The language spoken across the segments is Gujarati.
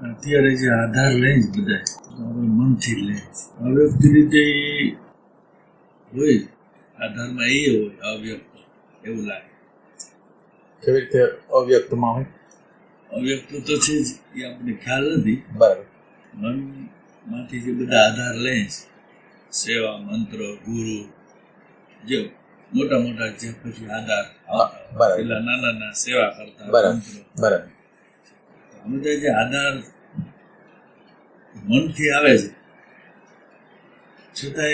અત્યારે જે આધાર લે જ બધા આપણે મનથી લે અવ્યક્ત રીતે હોય, આધારમાં એ હોય અવ્યક્ત, એવું લાગે. કેવી રીતે અવ્યક્તમાં હોય? અવ્યક્ત તો છે જ, એ આપણને ખ્યાલ નથી. બરાબર. મનમાંથી જે બધા આધાર લે છે, સેવા, મંત્ર, ગુરુ, જે મોટા મોટા જે પછી આધાર પેલા નાના સેવા કરતા મંત્રો, બરાબર, બધા જે આધાર મનથી આવે છે, છતાં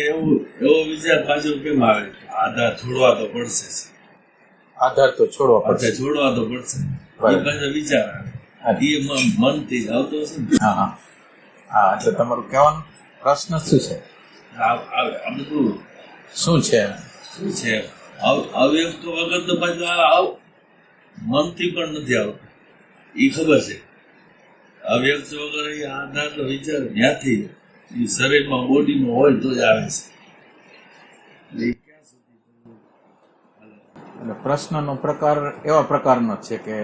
એવો વિચાર પાછો કેમ આવે આધાર છોડવા તો પડશે. આધાર તો છોડવા પડશે, એ પાછો વિચાર આવે, એ મનથી આવતો હશે ને. હા, એટલે તમારું કહેવાનું પ્રશ્ન શું છે? આ બધું શું છે? અવ્યક્ત વગર તો પાછું મનથી પણ નથી આવતું, એ ખબર છે. અવ્યક્ત વગર એ આધાર તો વિચાર ત્યાંથી શરીરમાં બોડીમાં હોય તો જ આવે છે. એટલે પ્રશ્નનો પ્રકાર એવા પ્રકારનો છે કે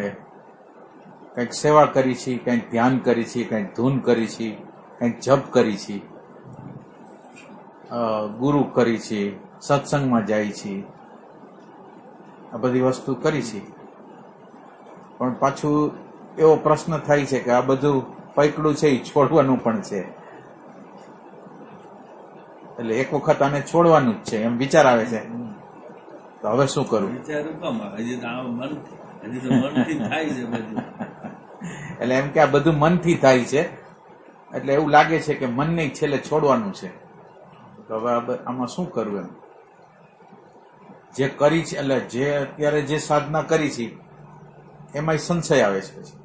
કંઈક સેવા કરી છે, કંઈક ધ્યાન કરી છે, કંઈક ધૂન કરી છે, કંઈક જપ કરી છે, ગુરુ કરી છે, સત્સંગમાં જાય છે, આ બધી વસ્તુ કરી છે. પણ પાછું એવો પ્રશ્ન થાય છે કે આ બધું પૈકડું છે એ છોડવાનું પણ છે. એટલે એક વખત આને છોડવાનું જ છે એમ વિચાર આવે છે. તો હવે શું કરું? એટલે એમ કે આ બધું મનથી થાય છે, એટલે એવું લાગે છે કે મનને છેલ્લે છોડવાનું છે. તો હવે આમાં શું કરવું? એમ જે કરી છે, એટલે જે અત્યારે જે સાધના કરી છે એમાં સંશય આવે છે પછી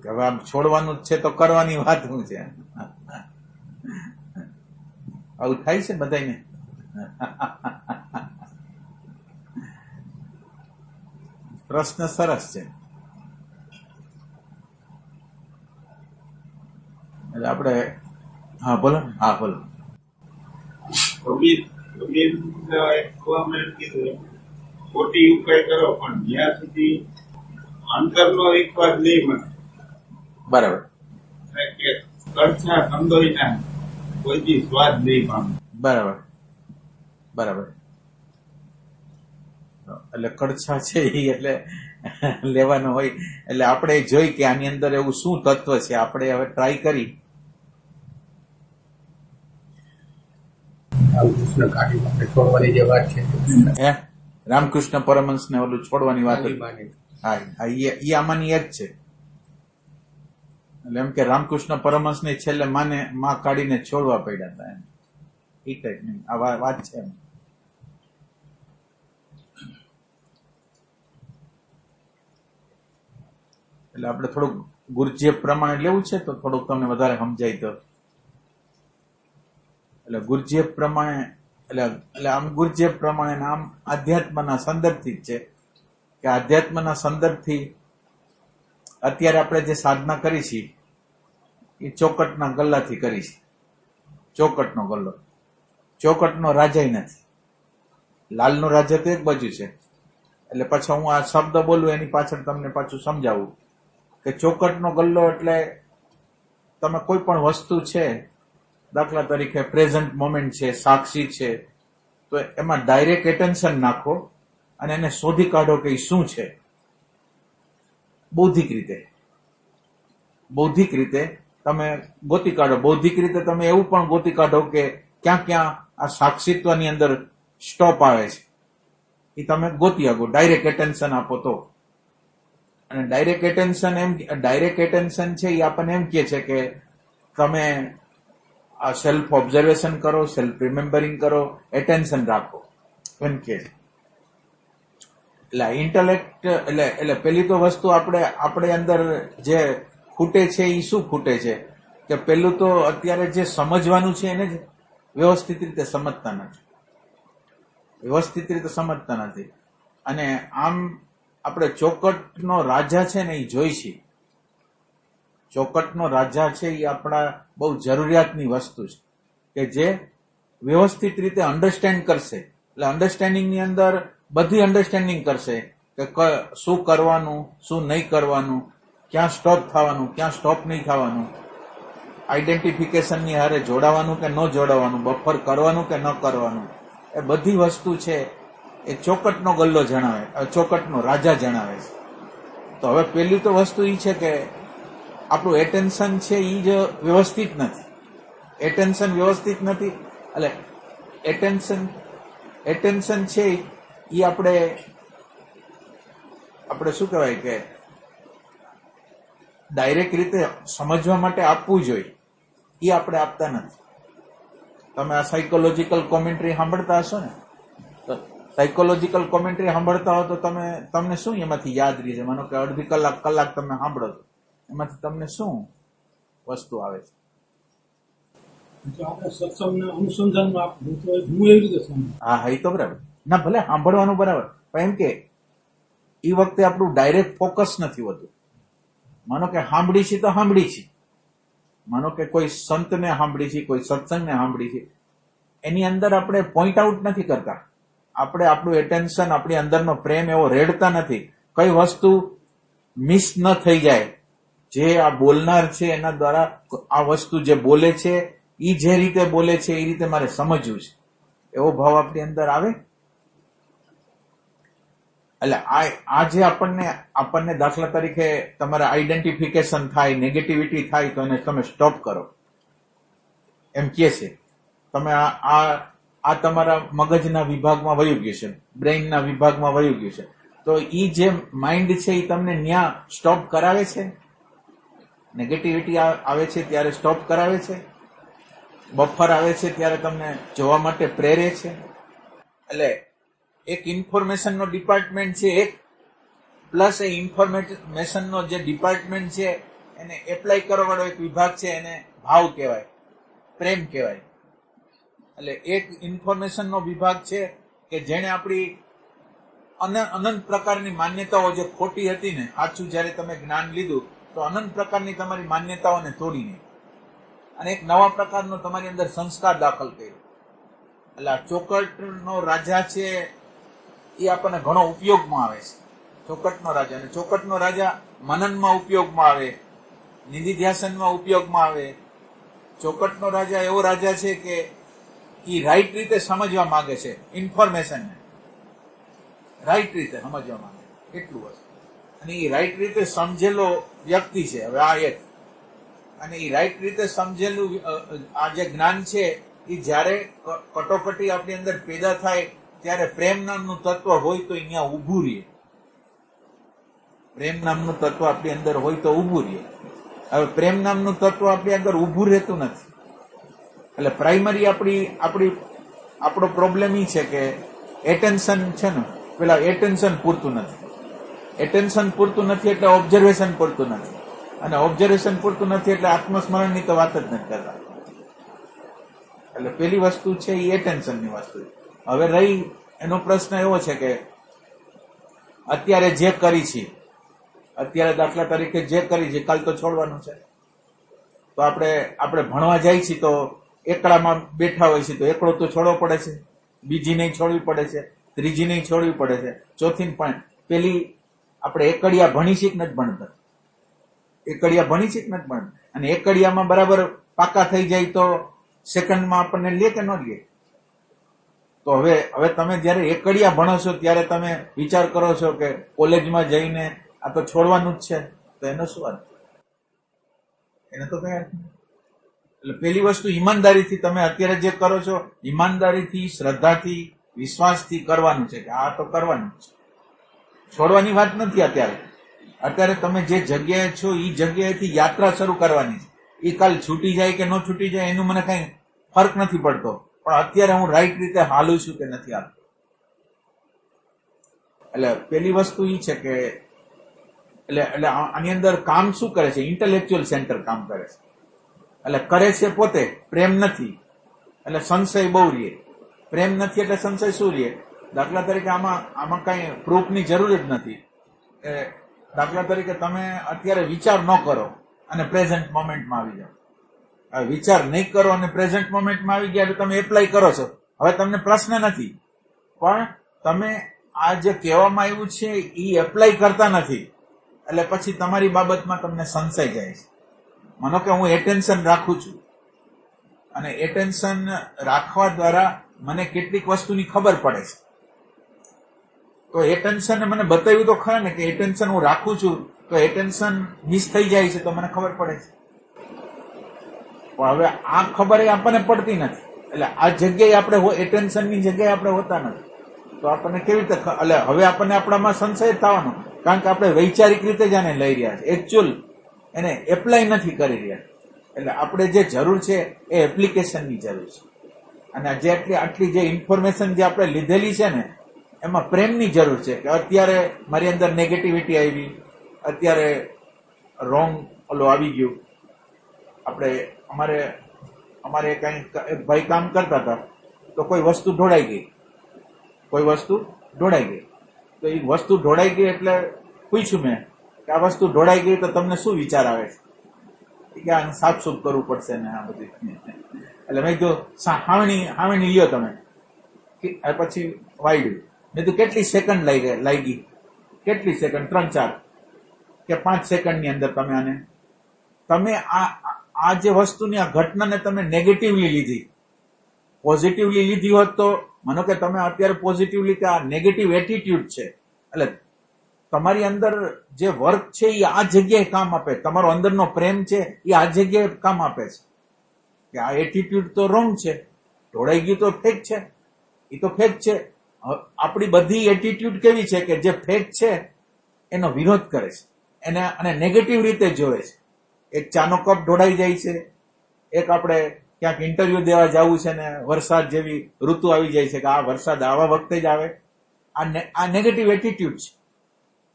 કે હવે આમ છોડવાનું જ છે તો કરવાની વાત શું છે? આવું થાય છે બધાને. પ્રશ્ન સરસ છે. એટલે આપણે બોલો. ખોટી ઉપાય કરો પણ જ્યાં સુધી અંતરનો વિશ્વાસ નહીં મળે. બરાબર. કડછા કંદોરીના કોઈ સ્વાદ નહીં પામે. બરાબર. એટલે કડછા છે એટલે લેવાનો હોય. એટલે આપણે જોઈ કે આની અંદર એવું શું તત્વ છે, આપણે હવે ટ્રાય કરી. છોડવાની જે વાત છે, રામકૃષ્ણ પરમહંસ ને ઓલું છોડવાની વાત, હા, એ આમાંની એક છે. એટલે એમ કે રામકૃષ્ણ પરમહંસ ને છેલ્લે માં કાઢીને છોડવા પડ્યા હતા એમ, એ ટાઈપની આ વાત છે એમ. એટલે આપણે થોડુંક ગુરજેબ પ્રમાણે લેવું છે તો થોડુંક તમને વધારે સમજાય તો. એટલે ગુરજેબ પ્રમાણે, એટલે આમ ગુરજેબ પ્રમાણે આમ આધ્યાત્મના સંદર્ભથી જ છે કે આધ્યાત્મના સંદર્ભથી અત્યારે આપણે જે સાધના કરી છે એ ચોકટના ગલ્લાથી કરી છે. ચોકટનો ગલ્લો, ચોકટનો રાજા નથી. લાલનો રાજા તો એક બાજુ છે. એટલે પછી હું આ શબ્દ બોલું એની પાછળ તમને પાછું સમજાવું કે ચોકટનો ગલ્લો એટલે તમે કોઈ પણ વસ્તુ છે, દાખલા તરીકે પ્રેઝન્ટ મોમેન્ટ છે, સાક્ષી છે, તો એમાં ડાયરેક્ટ એટેન્શન નાખો અને એને શોધી કાઢો કે એ શું છે. બૌદ્ધિક રીતે તમે ગોતી કાઢો. બૌદ્ધિક રીતે તમે એવું પણ ગોતી કાઢો કે ક્યાં આ સાક્ષીત્વની અંદર સ્ટોપ આવે છે, એ તમે ગોતી આપો. ડાયરેક્ટ એટેન્શન આપો તો. અને ડાયરેક્ટ એટેન્શન છે એ આપણને એમ કહે છે કે તમે આ સેલ્ફ ઓબ્ઝર્વેશન કરો, સેલ્ફ રિમેમ્બરિંગ કરો, એટેન્શન રાખો એમ કે છે. એટલે ઇન્ટેલેક્ટ એટલે પેલી તો વસ્તુ આપણે અંદર જે ખૂટે છે એ શું ખૂટે છે કે પેલું તો અત્યારે જે સમજવાનું છે એને જ વ્યવસ્થિત રીતે સમજતા નથી. અને આમ આપણે ચોકટનો રાજા છે ને એ જોઈ છે. ચોકટનો રાજા છે એ આપણા બહુ જરૂરિયાતની વસ્તુ છે કે જે વ્યવસ્થિત રીતે અન્ડરસ્ટેન્ડ કરશે. એટલે અન્ડરસ્ટેન્ડિંગની અંદર બધી અન્ડરસ્ટેન્ડિંગ કરશે કે શું કરવાનું, શું નહીં કરવાનું, ક્યાં સ્ટોપ થવાનું, ક્યાં સ્ટોપ નહીં થવાનું, આઈડેન્ટિફિકેશનની હારે જોડાવાનું કે ન જોડાવાનું, બફર કરવાનું કે ન કરવાનું, એ બધી વસ્તુ છે એ ચોકટનો ગલ્લો જણાવે, ચોકટનો રાજા જણાવે છે. તો હવે પેલી તો વસ્તુ એ છે કે આપણું એટેન્શન છે એ જ વ્યવસ્થિત નથી. એટેન્શન વ્યવસ્થિત નથી એટલે એટેન્શન છે એ આપણે શું કહેવાય કે ડાયરેક્ટ રીતે સમજવા માટે આપવું જોઈએ, એ આપણે આપતા નથી. તમે આ સાયકોલોજીકલ કોમેન્ટ્રી સાંભળતા હશો ને, તો સાયકોલોજીકલ કોમેન્ટ્રી સાંભળતા હો તો તમને શું એમાંથી યાદ રહે છે? માનો કે અડધી કલાક તમે સાંભળો છો, એમાંથી તમને શું વસ્તુ આવે છે? હા, એ તો બરાબર ના, ભલે સાંભળવાનું બરાબર, પણ એમ કે એ વખતે આપણું ડાયરેક્ટ ફોકસ નથી હોતું. માનો કે સાંભળી છે તો સાંભળી છે, માનો કે કોઈ સંતને સાંભળી છે, કોઈ સત્સંગને સાંભળી છે, એની અંદર આપણે પોઈન્ટ આઉટ નથી કરતા. આપણે આપણું એટેન્શન, આપણી અંદરનો પ્રેમ એવો રેડતા નથી. કઈ વસ્તુ મિસ ન થઈ જાય, જે આ બોલનાર છે એના દ્વારા આ વસ્તુ જે બોલે છે એ જે રીતે બોલે છે એ રીતે મારે સમજવું છે, એવો ભાવ આપણી અંદર આવે. એટલે આ જે આપણને દાખલા તરીકે તમારે આઈડેન્ટિફિકેશન થાય, નેગેટિવિટી થાય તો એને તમે સ્ટોપ કરો એમ કે છે. તમે આ તમારા મગજના વિભાગમાં વયું ગયું છે, બ્રેઇનના વિભાગમાં વયું ગયું છે, તો એ જે માઇન્ડ છે એ તમને ન્યા સ્ટોપ કરાવે છે. નેગેટિવિટી આવે છે ત્યારે સ્ટોપ કરાવે છે, બફર આવે છે ત્યારે તમને જોવા માટે પ્રેરે છે. એટલે એક ઇન્ફોર્મેશનનો ડિપાર્ટમેન્ટ છે એક, પ્લસ એ ઇન્ફોર્મેશનનો જે ડિપાર્ટમેન્ટ છે એને એપ્લાય કરવા વાળો એક વિભાગ છે, એને ભાવ કહેવાય, પ્રેમ કહેવાય. એટલે એક ઇન્ફોર્મેશનનો વિભાગ છે કે જેને આપણી અનંત પ્રકારની માન્યતાઓ જે ખોટી હતી ને, સાચું જયારે તમે જ્ઞાન લીધું તો અનંત પ્રકારની તમારી માન્યતાઓને તોડીને અને એક નવા પ્રકારનો તમારી અંદર સંસ્કાર દાખલ કર્યો. એટલે આ ચોકટનો રાજા છે એ આપણને ઘણો ઉપયોગમાં આવે છે, ચોકટનો રાજા. અને ચોકટનો રાજા મનનમાં ઉપયોગમાં આવે, નિધિધ્યાસનમાં ઉપયોગમાં આવે. ચોકટનો રાજા એવો રાજા છે કે એ રાઈટ રીતે સમજવા માંગે છે, ઇન્ફોર્મેશનને રાઈટ રીતે સમજવા માંગે, એટલું હશે. અને એ રાઈટ રીતે સમજેલો વ્યક્તિ છે. હવે આ એક, અને એ રાઈટ રીતે સમજેલું આ જે જ્ઞાન છે એ જયારે કટોકટી આપણી અંદર પેદા થાય ત્યારે પ્રેમ નામનું તત્વ હોય તો અહીંયા ઉભું રહે. પ્રેમ નામનું તત્વ આપણી અંદર હોય તો ઉભું રહે. હવે પ્રેમ નામનું તત્વ આપણી અંદર ઉભું રહેતું નથી. એટલે પ્રાઇમરી આપણો પ્રોબ્લેમ એ છે કે એટેન્શન છે ને, પેલા એટેન્શન પૂરતું નથી. એટેન્શન પૂરતું નથી એટલે ઓબ્ઝર્વેશન પૂરતું નથી, અને ઓબ્ઝર્વેશન પૂરતું નથી એટલે આત્મસ્મરણની તો વાત જ નથી કરતા. એટલે પેલી વસ્તુ છે એ એટેન્શનની વસ્તુ. હવે રહી એનો પ્રશ્ન એવો છે કે અત્યારે જે કરી છે, અત્યારે દાખલા તરીકે જે કરી છે કાલ તો છોડવાનું છે. તો આપણે ભણવા જાય છીએ તો એકડામાં બેઠા હોય છે તો એકડો તો છોડવો પડે છે, બીજી નહીં છોડવી પડે છે, ત્રીજી નહીં છોડવી પડે છે, ચોથી પણ. પેલી આપણે એકડિયા ભણી છે કે નથી ભણતા? એકડિયા ભણી છે કે નથી ભણતા? અને એકડિયામાં બરાબર પાકા થઈ જાય તો સેકન્ડમાં આપણને લે કે ન લે? તો હવે તમે જયારે એકડિયા ભણો છો ત્યારે તમે વિચાર કરો છો કે કોલેજમાં જઈને આ તો છોડવાનું જ છે, તો એનો શું અર્થ? એને તો કઈ અર્થ નહીં. એટલે પેલી વસ્તુ ઈમાનદારીથી તમે અત્યારે જે કરો છો, ઈમાનદારીથી, શ્રદ્ધાથી, વિશ્વાસથી કરવાનું છે કે આ તો કરવાનું છે. છોડવાની વાત નથી. અત્યારે તમે જે જગ્યાએ છો એ જગ્યાએથી યાત્રા શરૂ કરવાની છે. એ કાલ છૂટી જાય કે ન છૂટી જાય એનું મને કઈ ફરક નથી પડતો, પણ અત્યારે હું રાઈટ રીતે હાલું છું કે નથી હાલતો. એટલે પેલી વસ્તુ એ છે કે એટલે આની અંદર કામ શું કરે છે? ઇન્ટેલેક્ચ્યુઅલ સેન્ટર કામ કરે છે. એટલે કરે છે પોતે, પ્રેમ નથી એટલે સંશય બહુ રહે. પ્રેમ નથી એટલે સંશય શું રહે? દાખલા તરીકે આમાં કઈ પ્રૂફની જરૂર જ નથી. દાખલા તરીકે તમે અત્યારે વિચાર ન કરો અને પ્રેઝન્ટ મોમેન્ટમાં આવી જાઓ. વિચાર નહીં કરો અને પ્રેઝન્ટ મોમેન્ટમાં આવી ગયા એટલે તમે એપ્લાય કરો છો. હવે તમને પ્રશ્ન નથી, પણ તમે આ જે કહેવામાં આવ્યું છે એ એપ્લાય કરતા નથી. એટલે પછી તમારી બાબતમાં તમને સંશય જાય છે. માનો કે હું એટેન્શન રાખું છું અને એટેન્શન રાખવા દ્વારા મને કેટલીક વસ્તુની ખબર પડે છે. તો એટેન્શન મને બતાવ્યું તો ખરા ને કે એટેન્શન હું રાખું છું તો એટેન્શન મિસ થઈ જાય છે તો મને ખબર પડે છે. પણ હવે આ ખબર એ આપણને પડતી નથી. એટલે આ જગ્યાએ આપણે એટેન્શનની જગ્યાએ આપણે હોતા નથી. તો આપણને કેવી રીતે એટલે હવે આપણને આપણામાં સંશય થવાનો, કારણ કે આપણે વૈચારિક રીતે જ આને લઈ રહ્યા છે, એકચ્યુઅલ એને એપ્લાય નથી કરી રહ્યા. એટલે આપણે જે જરૂર છે એ એપ્લિકેશનની જરૂર છે. અને આટલી જે ઇન્ફોર્મેશન જે આપણે લીધેલી છે ને એમાં પ્રેમની જરૂર છે. કે અત્યારે મારી અંદર નેગેટિવિટી આવી, અત્યારે રોંગ આવી ગયું. અમારે કઈ એક ભાઈ કામ કરતા હતા તો કોઈ વસ્તુ ઢોળાઈ ગઈ. તો એ વસ્તુ ઢોળાઈ ગઈ એટલે પૂછ્યું મેં કે આ વસ્તુ ઢોળાઈ ગઈ તો તમને શું વિચાર આવે છે? કે આને સાફસૂફ કરવું પડશે ને આ બધું. એટલે મેં કીધું હાવણી લ્યો તમે. પછી વાયડું મેં કીધું કેટલી સેકન્ડ લાગી? કેટલી સેકન્ડ? 3-4 કે 5 સેકન્ડની અંદર તમે આ જે વસ્તુની આ ઘટનાને તમે નેગેટિવલી લીધી. પોઝિટિવલી લીધી હોત તો માનો કે તમે અત્યારે પોઝિટિવલી કે આ નેગેટિવ એટીટ્યુડ છે એટલે તમારી અંદર જે વર્ક છે એ આ જગ્યાએ કામ આપે. તમારો અંદરનો પ્રેમ છે એ આ જગ્યાએ કામ આપે છે કે આ એટીટ્યુડ તો રોંગ છે, ઢોળાઈ ગયું તો ફેક છે, એ તો ફેક છે. આપણી બધી એટીટ્યુડ કેવી છે કે જે ફેક છે એનો વિરોધ કરે છે, એને અને નેગેટિવ રીતે જોવે છે. એક ચાનો કપ ઢોળાઈ જાય છે, એક આપણે ક્યાંક ઇન્ટરવ્યુ દેવા જવું છે ને વરસાદ જેવી ઋતુ આવી જાય છે કે આ વરસાદ આવા વખતે જ આવે, આ નેગેટિવ એટીટ્યુડ છે.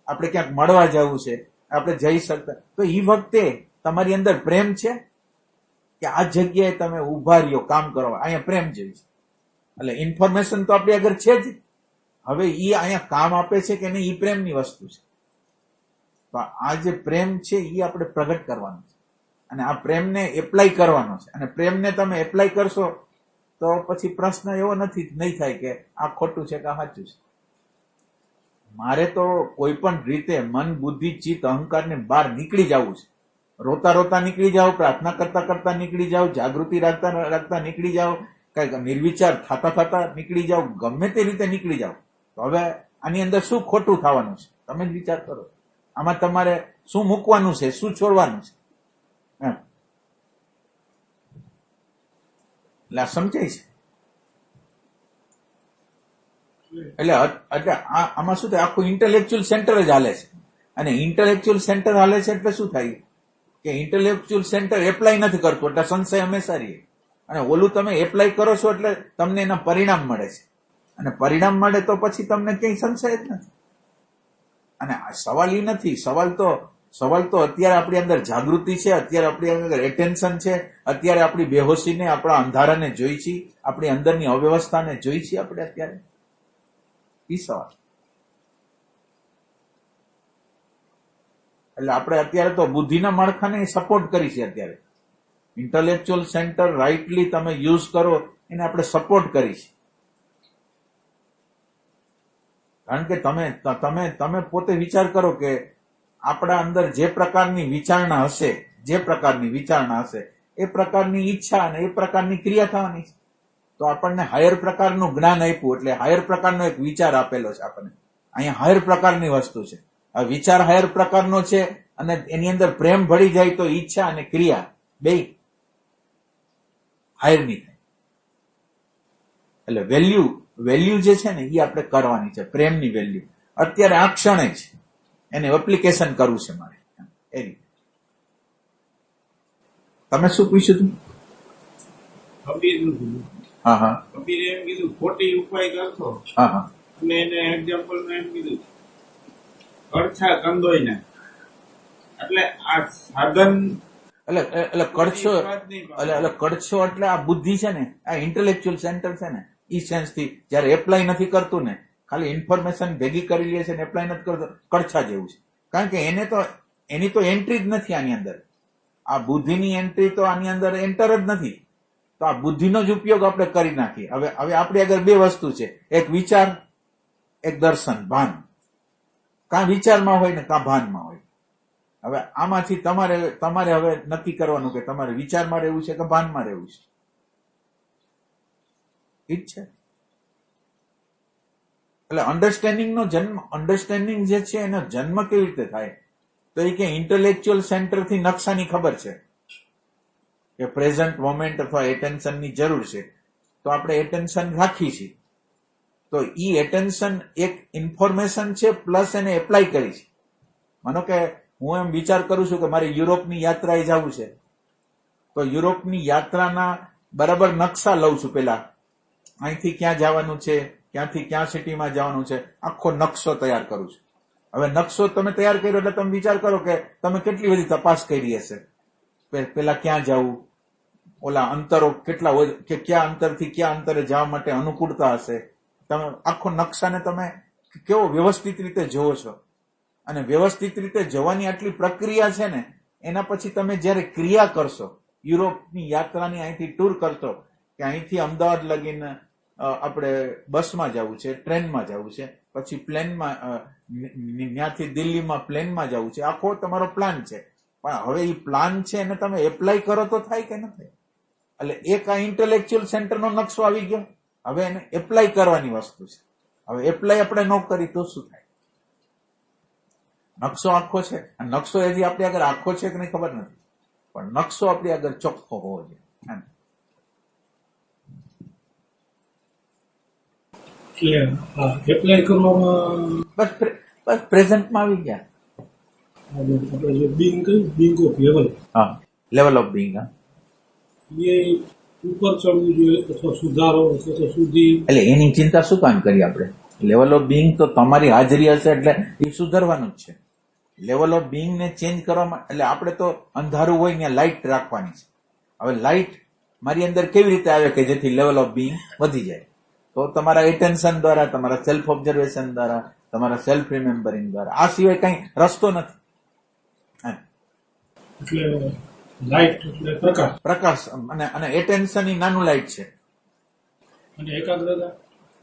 આપણે ક્યાંક મળવા જવું છે, આપણે જઈ શકતા, તો એ વખતે તમારી અંદર પ્રેમ છે કે આ જગ્યાએ તમે ઉભા રહ્યો કામ કરવા, અહીંયા પ્રેમ જેવી છે. એટલે ઇન્ફોર્મેશન તો આપણી આગળ છે જ, હવે એ અહીંયા કામ આપે છે કે નહીં એ પ્રેમની વસ્તુ છે. તો આ જે પ્રેમ છે એ આપણે પ્રગટ કરવાનો છે અને આ પ્રેમને એપ્લાય કરવાનો છે. અને પ્રેમને તમે એપ્લાય કરશો તો પછી પ્રશ્ન એવો નહીં થાય કે આ ખોટું છે કે આ સાચું છે. મારે તો કોઈ પણ રીતે મન, બુદ્ધિ, ચિત્ત, અહંકારને બહાર નીકળી જવું છે. રોતા નીકળી જાઓ, પ્રાર્થના કરતા નીકળી જાઓ, જાગૃતિ રાખતા નીકળી જાઓ, કઈક નિર્વિચાર થતા નીકળી જાઓ, ગમે તે રીતે નીકળી જાઓ. તો હવે આની અંદર શું ખોટું થવાનું છે તમે જ વિચાર કરો. આમાં તમારે શું મૂકવાનું છે, શું છોડવાનું છે? એટલે આ સમજાય છે. એટલે આમાં શું થાય, આખું ઇન્ટેલેક્ચ્યુઅલ સેન્ટર જ હાલે છે. અને ઇન્ટેલેક્ચ્યુઅલ સેન્ટર હાલે છે એટલે શું થાય કે ઇન્ટેલેક્ચ્યુઅલ સેન્ટર એપ્લાય નથી કરતું એટલે સંશય હંમેશા રહે. અને ઓલું તમે એપ્લાય કરો છો એટલે તમને એના પરિણામ મળે છે. અને પરિણામ મળે તો પછી તમને ક્યાંય સંશય જ નથી. અને આ સવાલ એ નથી. સવાલ તો અત્યારે આપણી અંદર જાગૃતિ છે, અત્યારે આપણી અંદર એટેન્શન છે, અત્યારે આપણી બેહોશીને, આપણા અંધારાને જોઈ છીએ, આપણી અંદરની અવ્યવસ્થાને જોઈ છીએ આપણે અત્યારે. એ સવાલ. એટલે આપણે અત્યારે તો બુદ્ધિના માળખાને સપોર્ટ કરી છે. અત્યારે ઇન્ટેલેક્ચ્યુઅલ સેન્ટર રાઇટલી તમે યુઝ કરો એને આપણે સપોર્ટ કરી છે. કારણ કે તમે પોતે વિચાર કરો કે આપણા અંદર જે પ્રકારની વિચારણા હશે એ પ્રકારની ઈચ્છા અને એ પ્રકારની ક્રિયા થવાની છે. તો આપણને હાયર પ્રકારનું જ્ઞાન આપ્યું એટલે હાયર પ્રકારનો એક વિચાર આપેલો છે આપણને. અહીંયા હાયર પ્રકારની વસ્તુ છે. આ વિચાર હાયર પ્રકારનો છે અને એની અંદર પ્રેમ ભળી જાય તો ઈચ્છા અને ક્રિયા બે હાયરની થાય. એટલે વેલ્યુ જે છે ને એ આપણે કરવાની છે, પ્રેમની વેલ્યુ. અત્યારે આ ક્ષણે જ એને એપ્લિકેશન કરવું છે મારે. એ રીતે તમે શું પૂછ્યું હતું? કબીરે એમ કીધું ખોટી ઉપાય કરશો. અને એને એક્ઝામ્પલ માં એમ કીધું કડછા કંદોઈને, એટલે આ સાધન એટલે કડછો એટલે આ બુદ્ધિ છે ને, આ ઇન્ટેલેક્ચ્યુઅલ સેન્ટર છે ને, ઈ સેન્સ થી જયારે એપ્લાય નથી કરતું ને, ખાલી ઇન્ફોર્મેશન ભેગી કરી લે છે ને એપ્લાય નથી કરતો, કડછા જેવું છે. કારણ કે એની તો એન્ટ્રી જ નથી આની અંદર. આ બુદ્ધિની એન્ટ્રી તો આની અંદર એન્ટર જ નથી. તો આ બુદ્ધિનો જ ઉપયોગ આપણે કરી નાખીએ. હવે આપણી આગળ બે વસ્તુ છે, એક વિચાર, એક દર્શન, ભાન. કાં વિચારમાં હોય ને કાં ભાનમાં હોય. હવે આમાંથી તમારે હવે નક્કી કરવાનું કે તમારે વિચારમાં રહેવું છે કે ભાનમાં રહેવું છે. ઠીક છે. એટલે અન્ડરસ્ટેન્ડિંગ જે છે એનો જન્મ કેવી રીતે થાય તો એ કે ઇન્ટેલેક્ચ્યુઅલ સેન્ટરથી નકશાની ખબર છે કે પ્રેઝન્ટ મોમેન્ટ અથવા એટેન્શનની જરૂર છે, તો આપણે એટેન્શન રાખી છીએ. તો ઈ એટેન્શન એક ઇન્ફોર્મેશન છે પ્લસ એને એપ્લાય કરી છે. માનો કે હું એમ વિચાર કરું છું કે મારે યુરોપની યાત્રાએ જવું છે, તો યુરોપની યાત્રાના બરાબર નકશા લઉં છું. પેલા અહીંથી ક્યાં જવાનું છે, ક્યાંથી ક્યાં સિટીમાં જવાનું છે, આખો નકશો તૈયાર કરું છું. હવે નકશો તમે તૈયાર કર્યો એટલે તમે વિચાર કરો કે તમે કેટલી બધી તપાસ કરી હશે. પેલા ક્યાં જવું, ઓલા અંતરો કેટલા હોય, કે કયા અંતરથી કયા અંતરે જવા માટે અનુકૂળતા હશે. તમે આખો નકશાને તમે કેવો વ્યવસ્થિત રીતે જોવો છો. અને વ્યવસ્થિત રીતે જવાની આટલી પ્રક્રિયા છે ને, એના પછી તમે જયારે ક્રિયા કરશો, યુરોપની યાત્રાની અહીંથી ટૂર કરશો કે અહીંથી અમદાવાદ લગીને આપણે બસમાં જવું છે, ટ્રેનમાં જવું છે, પછી પ્લેનમાં, ત્યાંથી દિલ્હીમાં પ્લેનમાં જવું છે, આખો તમારો પ્લાન છે. પણ હવે એ પ્લાન છે એને તમે એપ્લાય કરો તો થાય કે ન થાય. એટલે એક આ ઇન્ટેલેક્ચ્યુઅલ સેન્ટરનો નકશો આવી ગયો, હવે એને એપ્લાય કરવાની વસ્તુ છે. હવે એપ્લાય આપણે ન કરી તો શું થાય? નકશો આખો છે, નકશો હજી આપણી આગળ આખો છે કે નહીં ખબર નથી, પણ નકશો આપણી આગળ ચોખ્ખો હોવો જોઈએ. એપ્લાય કરવામાં બસ પ્રેઝન્ટમાં આવી ગયા. આપણે જે બિંગ કહ્યું, બિંગ ઓફ લેવલ, હા, લેવલ ઓફ બિંગ. એ ઉપર ચડવું જોઈએ અથવા સુધારો અથવા સુધી. એટલે એની ચિંતા શું કામ કરી આપણે? લેવલ ઓફ બિંગ તો તમારી હાજરી હશે એટલે એ સુધારવાનું જ છે. લેવલ ઓફ બિંગ ને ચેન્જ કરવામાં એટલે આપણે તો અંધારું હોય ત્યાં લાઇટ રાખવાની છે. હવે લાઇટ મારી અંદર કેવી રીતે આવે કે જેથી લેવલ ઓફ બિંગ વધી જાય? તો તમારા એટેન્શન દ્વારા, તમારા સેલ્ફ ઓબ્ઝર્વેશન દ્વારા, તમારા સેલ્ફ રિમેમ્બરિંગ દ્વારા. આ સિવાય કઈ રસ્તો નથી. એટલે લાઇટ એટલે પ્રકાશ અને એટેન્શન એ નાનું લાઇટ છે. અને એકાગ્રતા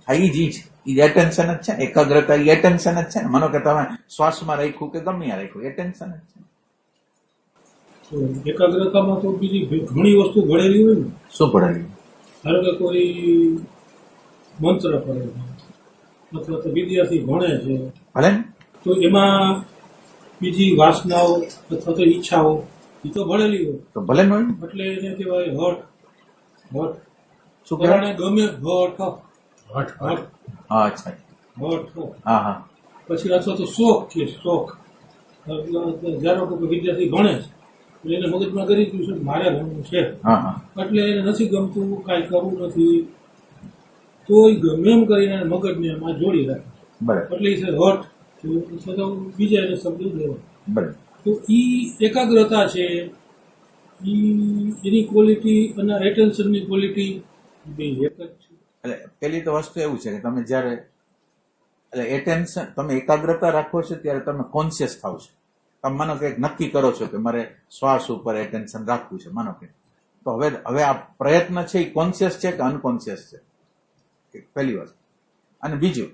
હા, એ જ એટેન્શન જ છે. એકાગ્રતા એ એટેન્શન જ છે ને. માનો કે તમે શ્વાસમાં રાખ્યું કે ગમે ત્યાં રાખ્યું, એટેન્શન જ છે. એકાગ્રતામાં તો બીજી ઘણી વસ્તુ ભળેલી હોય ને. શું ભળેલી? ધારો કે કોઈ મંત્ર કરે છે અથવા તો વિદ્યાર્થી ભણે છે, ભલે તો એમાં બીજી વાસનાઓ અથવા તો ઈચ્છાઓ એ તો ભળેલી હોય, તો ભલે હોય. એટલે એને કહેવાય હઠ. શું કહેવાય? ગમે હઠ. હા, અચ્છા. હઠ. હા હા. પછી અથવા તો શોખ છે. શોખ જયારે કોઈ વિદ્યાર્થી ભણે છે એટલે એને મગજમાં કરી દીધું છે મારે ભણવું છે, એટલે એને નથી ગમતું, કાંઈ કરવું નથી, તો ગમે એમ કરીને મગજને એમાં જોડી રાખે. એટલે એ છે હઠ, અથવા તો બીજા એને શબ્દ દેવા. તો ઈ એકાગ્રતા છે, એની ક્વોલિટી અને એટેન્શનની ક્વોલિટી બે એક જ છે. એટલે પેલી તો વસ્તુ એવું છે કે તમે જયારે એટલે એટેન્શન, તમે એકાગ્રતા રાખો છો ત્યારે તમે કોન્શિયસ થાવ છો. તમે માનો કે નક્કી કરો છો કે મારે શ્વાસ ઉપર એટેન્શન રાખવું છે, માનો કે, તો હવે આ પ્રયત્ન છે એ કોન્શિયસ છે કે અનકોન્શિયસ છે? પહેલી વસ્તુ. અને બીજું,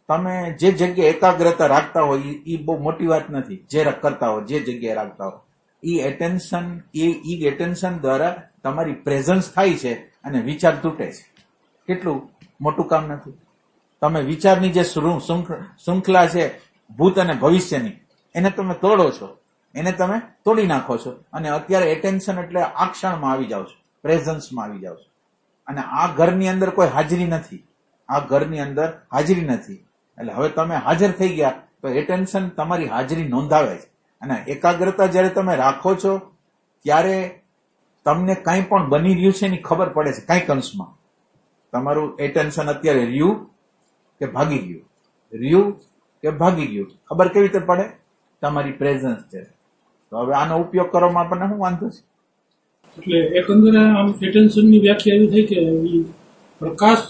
તમે જે જગ્યાએ એકાગ્રતા રાખતા હોય એ બહુ મોટી વાત નથી. જે કરતા હો, જે જગ્યાએ રાખતા હો, એ એટેન્શન દ્વારા તમારી પ્રેઝન્સ થાય છે અને વિચાર તૂટે છે. કેટલું મોટું કામ નથી? તમે વિચારની જે શૃંખલા છે ભૂત અને ભવિષ્યની, એને તમે તોડો છો, એને તમે તોડી નાખો છો. અને અત્યારે એટેન્શન એટલે આ ક્ષણમાં આવી જાવ છો, પ્રેઝન્સમાં આવી જાવ છો. અને આ ઘરની અંદર કોઈ હાજરી નથી, આ ઘરની અંદર હાજરી નથી. એટલે હવે તમે હાજર થઈ ગયા તો એટેન્શન તમારી હાજરી નોંધાવે છે. અને એકાગ્રતા જયારે તમે રાખો છો ત્યારે તમને કંઈ પણ બની રહ્યું છે એની ખબર પડે છે. કંઈક અંશમાં તમારું એટેન્શન અત્યારે રહ્યું કે ભાગી ગયું, રહ્યું કે ભાગી ગયું, ખબર કેવી રીતે પડે? તમારી પ્રેઝન્સ છે. તો હવે આનો ઉપયોગ કરવામાં આપણને શું વાંધો છે? એટલે એકંદરે આમ એટેન્શનની વ્યાખ્યા એવી થઈ કે પ્રકાશ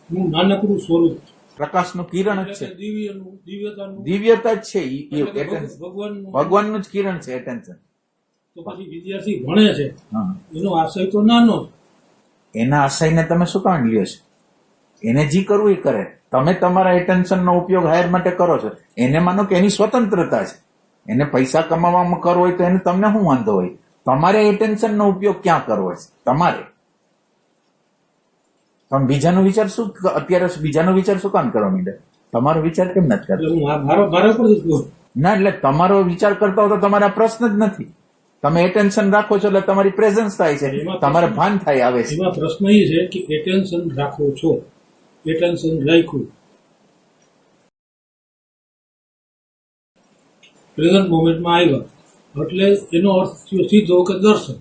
નું નાનકડું સ્વરૂપ, પ્રકાશનું કિરણ જ છે, દિવ્યતા જ છે. ભગવાનનું જ કિરણ છે એટેન્શન. તો પછી વિદ્યાર્થી ભણે છે એનો આશય તો નાનો. એના આશયને તમે શું કામ લ્યો છો? એને જે કરવું એ કરે. તમે તમારા એટેન્શનનો ઉપયોગ હાયર માટે કરો છો. એને માનો કે એની સ્વતંત્રતા છે. એને પૈસા કમાવામાં કરવો હોય તો એને તમને શું વાંધો હોય? તમારે એટેન્શનનો ઉપયોગ ક્યાં કરવો છે? તમારે. તમે બીજાનો વિચાર શું અત્યારે બીજાનો વિચાર શું કામ કરવા માંડે? તમારો વિચાર કેમ નથી કરતો? ના, એટલે તમારો વિચાર કરતા હો તો તમારા પ્રશ્ન જ નથી. તમે એટેન્શન રાખો છો એટલે તમારી પ્રેઝન્સ થાય છે, તમારે ભાન થાય આવે છે. એમાં પ્રશ્ન એ છે કે એટેન્શન રાખો છો, એટેન્શન રાખ્યું, પ્રેઝન્ટ મોમેન્ટમાં આવ્યા એટલે એનો અર્થ થયો સીધો કે દર્શન.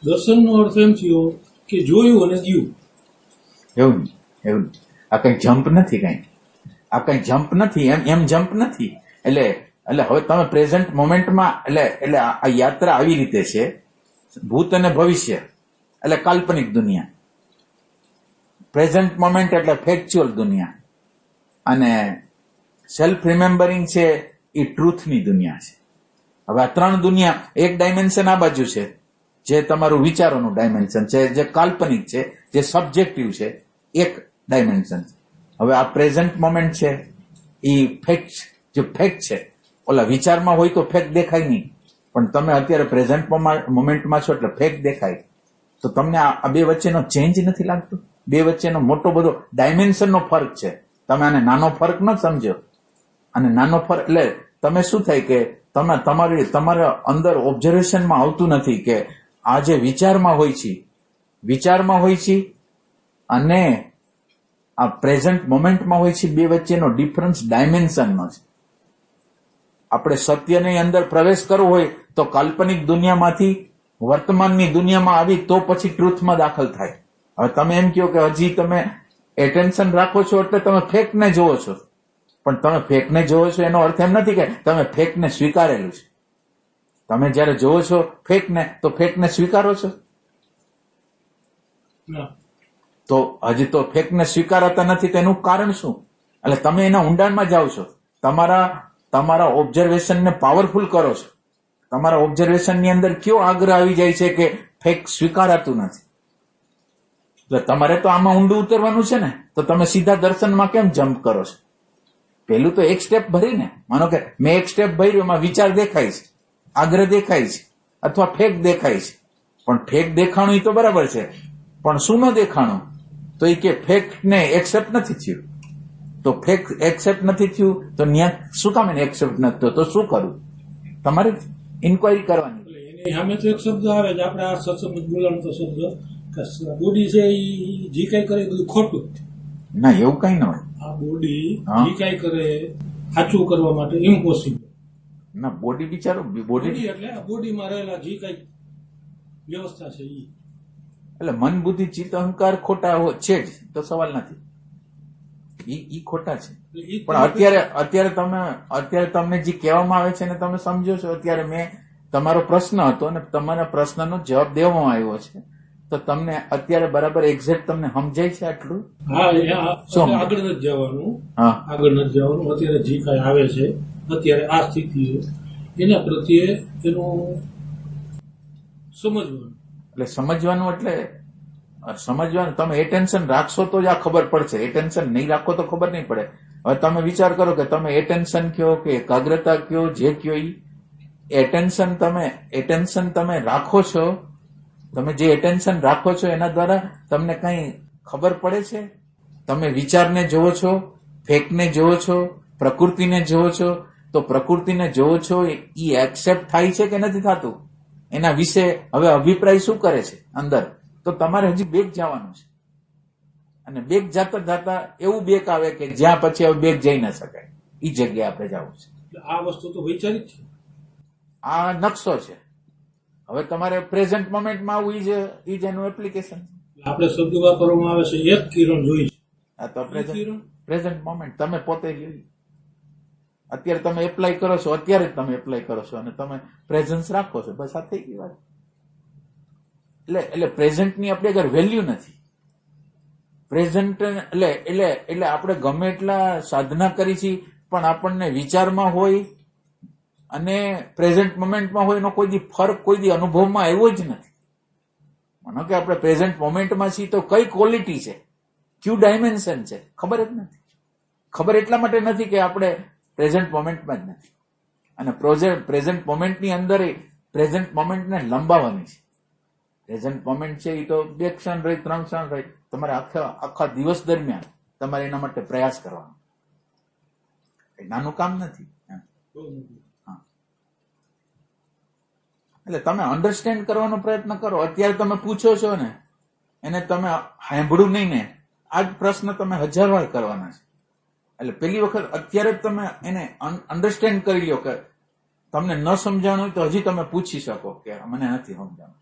દર્શનનો અર્થ એમ થયો કે જોયું અને જીવું. એવું આ કઈ જમ્પ નથી, આ કઈ જમ્પ નથી, એમ જમ્પ નથી. એટલે હવે તમે પ્રેઝન્ટ મોમેન્ટમાં એટલે આ યાત્રા આવી રીતે છે, ભૂત અને ભવિષ્ય એટલે કાલ્પનિક દુનિયા, પ્રેઝન્ટ મોમેન્ટ એટલે ફેક્ચ્યુઅલ દુનિયા, અને સેલ્ફ રિમેમ્બરિંગ છે એ ટ્રુથની દુનિયા છે. હવે આ ત્રણ દુનિયા, એક ડાયમેન્શન આ બાજુ છે જે તમારું વિચારોનું ડાયમેન્શન છે, જે કાલ્પનિક છે, જે સબ્જેક્ટિવ છે, એક ડાયમેન્શન. હવે આ પ્રેઝન્ટ મોમેન્ટ છે એ ફેક્ટ, જે ફેક્ટ છે, ઓલા વિચારમાં હોય તો ફેક્ટ દેખાય નહીં, પણ તમે અત્યારે પ્રેઝન્ટ મોમેન્ટમાં છો એટલે ફેક્ટ દેખાય. તો તમને આ બે વચ્ચેનો ચેન્જ નથી લાગતો? બે વચ્ચેનો મોટો બધો ડાયમેન્શનનો ફરક છે. તમે આને નાનો ફરક ન સમજો. અને નાનો ફરક એટલે તમે શું થાય કે તમારા અંદર ઓબ્ઝર્વેશનમાં આવતું નથી કે આ જે વિચારમાં હોય છે અને આ પ્રેઝન્ટ મોમેન્ટમાં હોય છે, બે વચ્ચેનો ડિફરન્સ ડાયમેન્શનનો છે. આપણે સત્યની અંદર પ્રવેશ કરવો હોય તો કાલ્પનિક દુનિયામાંથી વર્તમાનની દુનિયામાં આવી તો પછી ટ્રુથમાં દાખલ થાય. હવે તમે એમ કહો કે હજી તમે એટેન્શન રાખો છો એટલે તમે ફેક્ટને જોવો છો, પણ તમે ફેકને જોવો છો એનો અર્થ એમ નથી કે તમે ફેકને સ્વીકારેલું છે. તમે જયારે જોવો છો ફેકને તો ફેકને સ્વીકારો છો? તો હજી તો ફેકને સ્વીકારતા નથી, તેનું કારણ શું? એટલે તમે એના ઊંડાણમાં જાઓ છો, તમારા ઓબ્ઝર્વેશનને પાવરફુલ કરો છો. તમારા ઓબ્ઝર્વેશનની અંદર કયો આગ્રહ આવી જાય છે કે ફેક સ્વીકારાતું નથી? એટલે તમારે તો આમાં ઊંડું ઉતરવાનું છે ને, તો તમે સીધા દર્શનમાં કેમ જમ્પ કરો છો? પેલું તો એક સ્ટેપ ભરીને, માનો કે મેં એક સ્ટેપ ભર્યું, એમાં વિચાર દેખાય છે, આગ્રહ દેખાય છે, અથવા ફેક દેખાય છે. પણ ફેક દેખાણું એ તો બરાબર છે, પણ શું ન દેખાણું? તો એ કે ફેકને એક્સેપ્ટ નથી થયું. તો ફેક એક્સેપ્ટ નથી થયું તો શું કામ એને એક્સેપ્ટ નથી થયો? તો શું કરવું? તમારે ઇન્ક્વાયરી કરવાની. એની સામે તો એક શબ્દ આવે છે, આપણે આ સત્સંગ બોલાવાનો તો શબ્દ કે બોડી છે એ જે કઈ કરે બધું ખોટું. ના, એવું કઈ ન હોય. આ બોડી જે કઈ કરે સાચું કરવા માટે ઇમ્પોસિબલ. ના, બોડી બિચારો બોડી એટલે બોડીમાં રહેલા જે કઈ વ્યવસ્થા છે એ એટલે મન, બુદ્ધિ, ચિત્ત, અહંકાર ખોટા છે જ, તો સવાલ નથી. ઈ ખોટા છે. પણ અત્યારે તમને જે કહેવામાં આવે છે ને તમે સમજો છો. અત્યારે મેં તમારો પ્રશ્ન હતો અને તમારા પ્રશ્નનો જવાબ દેવામાં આવ્યો છે, તો તમને અત્યારે બરાબર એક્ઝેક્ટ તમને સમજાય છે આટલું? આગળ નથી જવાનું, આગળ નથી જવાનું. અત્યારે જે કઈ આવે છે, અત્યારે આ સ્થિતિ એના પ્રત્યે એનું સમજવાનું. એટલે સમજવાનું તમે એટેન્શન રાખશો તો જ આ ખબર પડશે. એટેન્શન નહીં રાખો તો ખબર નહીં પડે. હવે તમે વિચાર કરો કે તમે એટેન્શન કયો કે એકાગ્રતા કયો, જે કયો એ એટેન્શન તમે રાખો છો. તમે જે એટેન્શન રાખો છો એના દ્વારા તમને કઈ ખબર પડે છે? તમે વિચારને જોવો છો, ફેકને જોવો છો, પ્રકૃતિને જોવો છો, તો પ્રકૃતિને જોવો છો એ એક્સેપ્ટ થાય છે કે નથી થતું? એના વિશે હવે અભિપ્રાય શું કરે છે અંદર? તો તમારે હજી બેક જવાનું છે, અને બેક જતા એવું બેક આવે કે જ્યાં પછી હવે બેક જઈ ન શકાય. એ જગ્યાએ આપણે જવું છે. આ વસ્તુ તો વૈચારિક છે, આ નકશો છે. હવે તમારે પ્રેઝન્ટ મોમેન્ટમાં આવવું એ જ એનું એપ્લિકેશન. આપણે શબ્દ વાપરવામાં આવે છે એક કિરણ જોઈ છે. આ તો પ્રેઝન્ટ મોમેન્ટ તમે પોતે જોઈ. અત્યારે તમે એપ્લાય કરો છો, અત્યારે જ તમે એપ્લાય કરો છો અને તમે પ્રેઝન્સ રાખો છો, બસ આ થઈ ગઈ વાત. એટલે પ્રેઝન્ટની આપણે આગળ વેલ્યુ નથી. પ્રેઝન્ટ એટલે આપણે ગમે એટલા સાધના કરી છે પણ આપણને વિચારમાં હોય અને પ્રેઝન્ટ મોમેન્ટમાં હોય એનો કોઈ દી ફરક કોઈ દી અનુભવમાં આવ્યો જ નથી. માનો કે આપણે પ્રેઝન્ટ મોમેન્ટમાં છીએ તો કઈ ક્વોલિટી છે, ક્યુ ડાયમેન્શન છે, ખબર જ નથી. ખબર એટલા માટે નથી કે આપણે પ્રેઝન્ટ મોમેન્ટમાં જ નથી. અને પ્રેઝન્ટ મોમેન્ટની અંદર પ્રેઝન્ટ મોમેન્ટને લંબાવવાની છે. પ્રેઝન્ટ મોમેન્ટ છે એ તો 2 ક્ષણ રહી, 3 ક્ષણ રહી, તમારે આખા દિવસ દરમિયાન તમારે એના માટે પ્રયાસ કરવાનો. નાનું કામ નથી. એટલે તમે અન્ડરસ્ટેન્ડ કરવાનો પ્રયત્ન કરો. અત્યારે તમે પૂછો છો ને, એને તમે સાંભળ્યું નહીં ને, આ જ પ્રશ્ન તમે 1000 વાર કરવાના છે. એટલે પેલી વખત અત્યારે જ તમે એને અન્ડરસ્ટેન્ડ કરી લો કે તમને ન સમજાણું હોય તો હજી તમે પૂછી શકો કે મને નથી સમજાણું.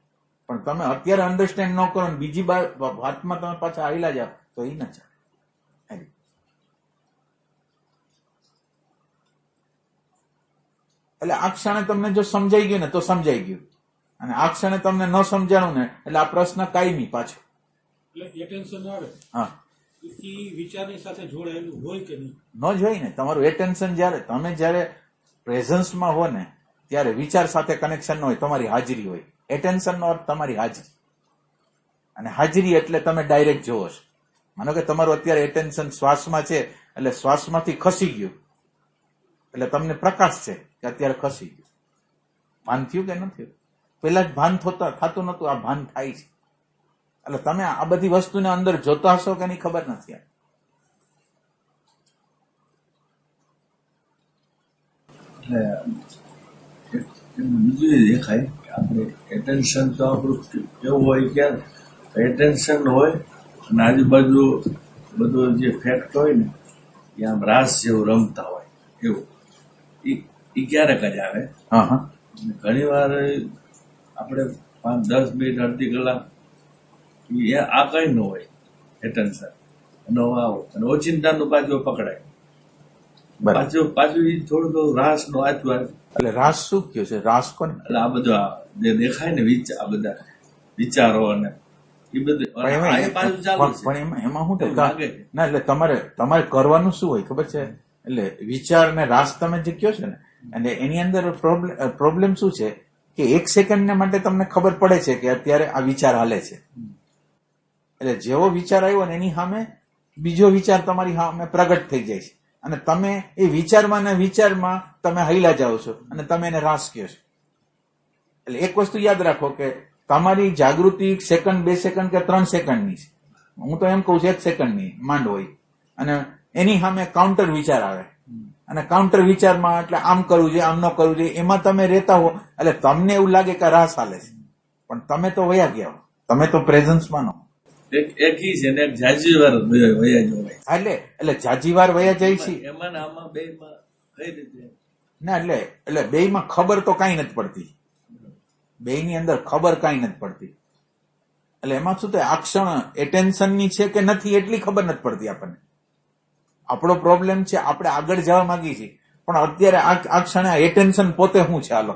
પણ તમે અત્યારે અન્ડરસ્ટેન્ડ ન કરો ને બીજી વાતમાં તમે પાછા આવેલા જાવ તો એ ન ચાલે. એટલે આ ક્ષણે તમને જો સમજાઈ ગયું ને તો સમજાઈ ગયું, અને આ ક્ષણે તમને ન સમજાણું ને એટલે આ પ્રશ્ન કાયમી પાછો. એટલે એટેન્શન આવે, હા, વિચારની સાથે જોડાયેલું હોય કે નહીં? ન જ હોય ને. તમારું એટેન્શન જ્યારે પ્રેઝન્સમાં હો ને ત્યારે વિચાર સાથે કનેક્શન ન હોય, તમારી હાજરી હોય. એટેન્શન નો અર્થ તમારી હાજરી, અને હાજરી એટલે તમે ડાયરેક્ટ જોવો છો. માનો કે તમારું અત્યારે એટેન્શન શ્વાસમાં છે, એટલે શ્વાસમાંથી ખસી ગયું એટલે તમને પ્રકાશ છે કે અત્યારે ખસી ગયું. ભાન થયું કે ન થયું? પેલા જ ભાન થતું નતું, આ ભાન થાય છે. એટલે તમે આ બધી વસ્તુને અંદર જોતા હશો કે નહીં ખબર નથી. બીજું દેખાય કે આપણે એટેન્શન તો આપણું કેવું હોય કે એટેન્શન હોય અને આજુબાજુ બધું જે ફેક્ટ હોય ને એ આમ રાસ જેવું રમતા હોય એવું એ ક્યારેક જ આવે. ઘણી વાર આપણે 5-10 મિનિટ અડધી કલાક આ કઈ ન હોય એટેન્શન નો આવો અને ઓચિંતાનું પાછું પકડાય, પાછું થોડું રાસ નો આચવા. એટલે રાસ શું કયો છે? રાસ કોને? એટલે આ બધું જે દેખાય ને આ બધા વિચારો અને એ બધું પણ એમાં શું થાય ના, એટલે તમારે કરવાનું શું હોય ખબર છે? એટલે વિચાર ને રાસ તમે જે કયો છે ને, અને એની અંદર પ્રોબ્લેમ શું છે કે 1 સેકન્ડ માટે તમને ખબર પડે છે કે અત્યારે આ વિચાર હાલે છે. એટલે જેવો વિચાર આવ્યો ને એની સામે બીજો વિચાર તમારી સામે પ્રગટ થઈ જાય છે, અને તમે એ વિચારમાં તમે હૈલા જાઓ છો અને તમે એને રાસ કહો છો. એટલે એક વસ્તુ યાદ રાખો કે તમારી જાગૃતિ 1 સેકન્ડ, 2 સેકન્ડ કે 3 સેકન્ડની છે. હું તો એમ કઉ છું 1 સેકન્ડની માંડ હોય, અને એની સામે કાઉન્ટર વિચાર આવે, અને કાઉન્ટર વિચારમાં એટલે આમ કરવું જોઈએ, આમ ન કરવું જોઈએ, એમાં તમે રહેતા હો એટલે તમને એવું લાગે કે રાસ હાલે છે, પણ તમે તો વયા ગયા હો, તમે તો પ્રેઝન્સમાં નો. એક ઈ છે ને એક જાજી વાર વયા જવાય. એટલે જાજી વાર વયા જાય છે એમાં આમાં બેમાં કઈ રીતે ના, એટલે બેયમાં ખબર તો કઈ નથી પડતી. બેયની અંદર ખબર કઈ નથી પડતી. એટલે એમાં શું થાય, આ ક્ષણ એટેન્શનની છે કે નથી એટલી ખબર નથી પડતી આપણને. આપણો પ્રોબ્લેમ છે આપણે આગળ જવા માંગીએ છીએ, પણ અત્યારે આ ક્ષણે એટેન્શન પોતે શું છે? હાલો,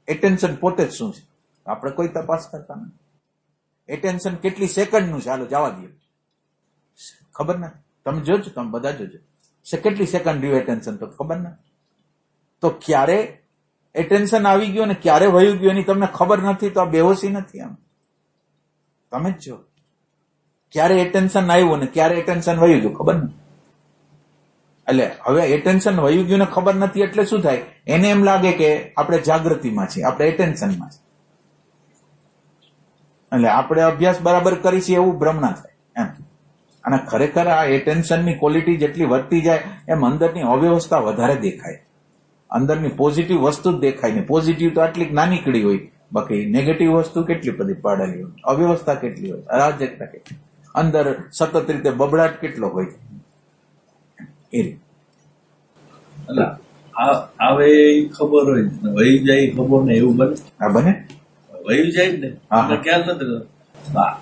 એટેન્શન પોતે જ શું છે આપણે કોઈ તપાસ કરતા નથી. એટેન્શન કેટલી સેકન્ડનું છે? હાલો જવા દો, ખબર નથી. તમે જોજો, તમે બધા જોજો કેટલી સેકન્ડ રહ્યું એટેન્શન, તો ખબર નથી. તો ક્યારે એટેન્શન આવી ગયું ને ક્યારે વયું ગયું એની તમને ખબર નથી, તો આ બેહોશી નથી. આમ તમે જ જો ક્યારે એટેન્શન આવ્યું ને ક્યારે એટેન્શન વયું ગયું ખબર નથી. એટલે હવે એટેન્શન વયું ગયું ને ખબર નથી એટલે શું થાય, એને એમ લાગે કે આપણે જાગૃતિમાં છીએ, આપણે એટેન્શનમાં છીએ, એટલે આપણે અભ્યાસ બરાબર કરી છીએ એવું ભ્રમ ના થાય એમ. અને ખરેખર આ એટેન્શનની ક્વોલિટી જેટલી વધતી જાય એમ અંદરની અવ્યવસ્થા વધારે દેખાય, અંદરની પોઝિટિવ વસ્તુ જ દેખાય ને. પોઝિટિવ તો આટલી નાનીકડી હોય, બાકી નેગેટિવ વસ્તુ કેટલી બધી પાડેલી હોય, અવ્યવસ્થા કેટલી હોય, અરાજકતા કેટલી, અંદર સતત રીતે બબડાટ કેટલો હોય એ રીતે. આવે ખબર હોય વહી જાય ખબર ને એવું બને. આ બને વહી જાય ને ખ્યાલ નથી ના.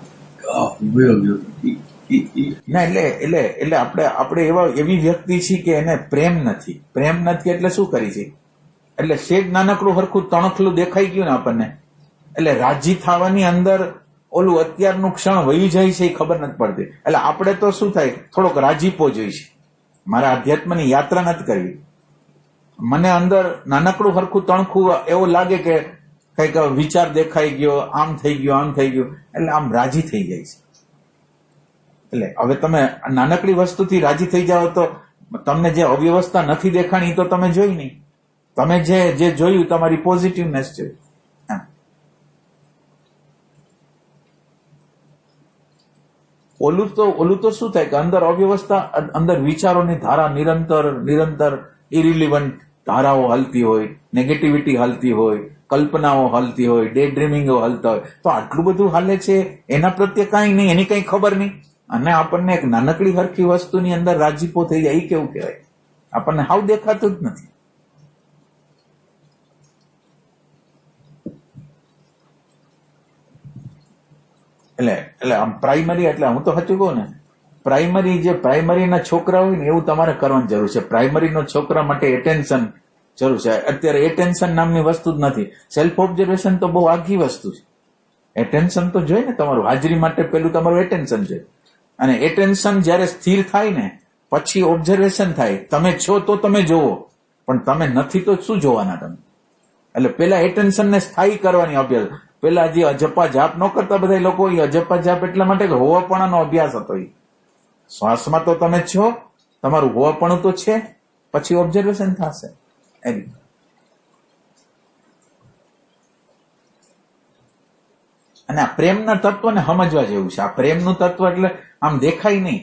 એટલે આપણે એવી વ્યક્તિ છીએ કે એને પ્રેમ નથી. પ્રેમ નથી એટલે શું કરી છે, એટલે શેજ નાનકડું હરખું તણખલું દેખાઈ ગયું ને આપણને, એટલે રાજી થવાની અંદર ઓલું અત્યારનું ક્ષણ વયું જાય છે એ ખબર નથી પડતી. એટલે આપણે તો શું થાય, થોડોક રાજીપો જોઈશે. મારે આધ્યાત્મની યાત્રા નથી કરવી, મને અંદર નાનકડું હરખું તણખું એવું લાગે કે કઈક વિચાર દેખાઈ ગયો, આમ થઈ ગયો, આમ થઈ ગયું, એટલે આમ રાજી થઈ જાય છે. એટલે હવે તમે નાનકડી વસ્તુથી રાજી થઈ જાઓ તો તમને જે અવ્યવસ્થા નથી દેખાણી તો તમે જોઈ નહીં. તમે જે જોયું તમારી પોઝિટિવનેસ છે. ઓલું તો શું થાય કે અંદર અવ્યવસ્થા, અંદર વિચારોની ધારા નિરંતર ઇરિલિવન્ટ ધારાઓ હાલતી હોય, નેગેટિવિટી હાલતી હોય, કલ્પનાઓ હાલતી હોય, ડે ડ્રીમિંગો હાલતા હોય. તો આટલું બધું હાલે છે એના પ્રત્યે કાંઈ નહીં, એની કંઈ ખબર નહીં. અને આપણને એક નાનકડી હરખી વસ્તુની અંદર રાજીપો થઈ જાય, એ કેવું કહેવાય? આપણને હાવ દેખાતું જ નથી. એટલે આમ પ્રાઇમરી, એટલે હું તો સાચું કહું ને, પ્રાઇમરીના છોકરા હોય ને એવું તમારે કરવાની જરૂર છે. પ્રાઇમરીનો છોકરા માટે એટેન્શન જરૂર છે. અત્યારે એટેન્શન નામની વસ્તુ જ નથી. સેલ્ફ ઓબ્ઝર્વેશન તો બહુ આઘી વસ્તુ છે. એટેન્શન તો જોઈએ ને તમારું. હાજરી માટે પેલું તમારું એટેન્શન છે. અને એટેન્શન જયારે સ્થિર થાય ને પછી ઓબ્ઝર્વેશન થાય. તમે છો તો તમે જોવો, પણ તમે નથી તો શું જોવાના તમે? એટલે પેલા એટેન્શનને સ્થાયી કરવાની અભ્યાસ. પેલા જે અજપ્પા જાપ ન કરતા બધા લોકો, એ અજપ્પા જાપ એટલા માટે કે હોવાપણાનો અભ્યાસ હતો. એ શ્વાસમાં તો તમે છો, તમારું હોવાપણું તો છે, પછી ઓબ્ઝર્વેશન થશે. અને આ પ્રેમના તત્વને સમજવા જેવું છે. આ પ્રેમનું તત્વ એટલે આમ દેખાય નહીં.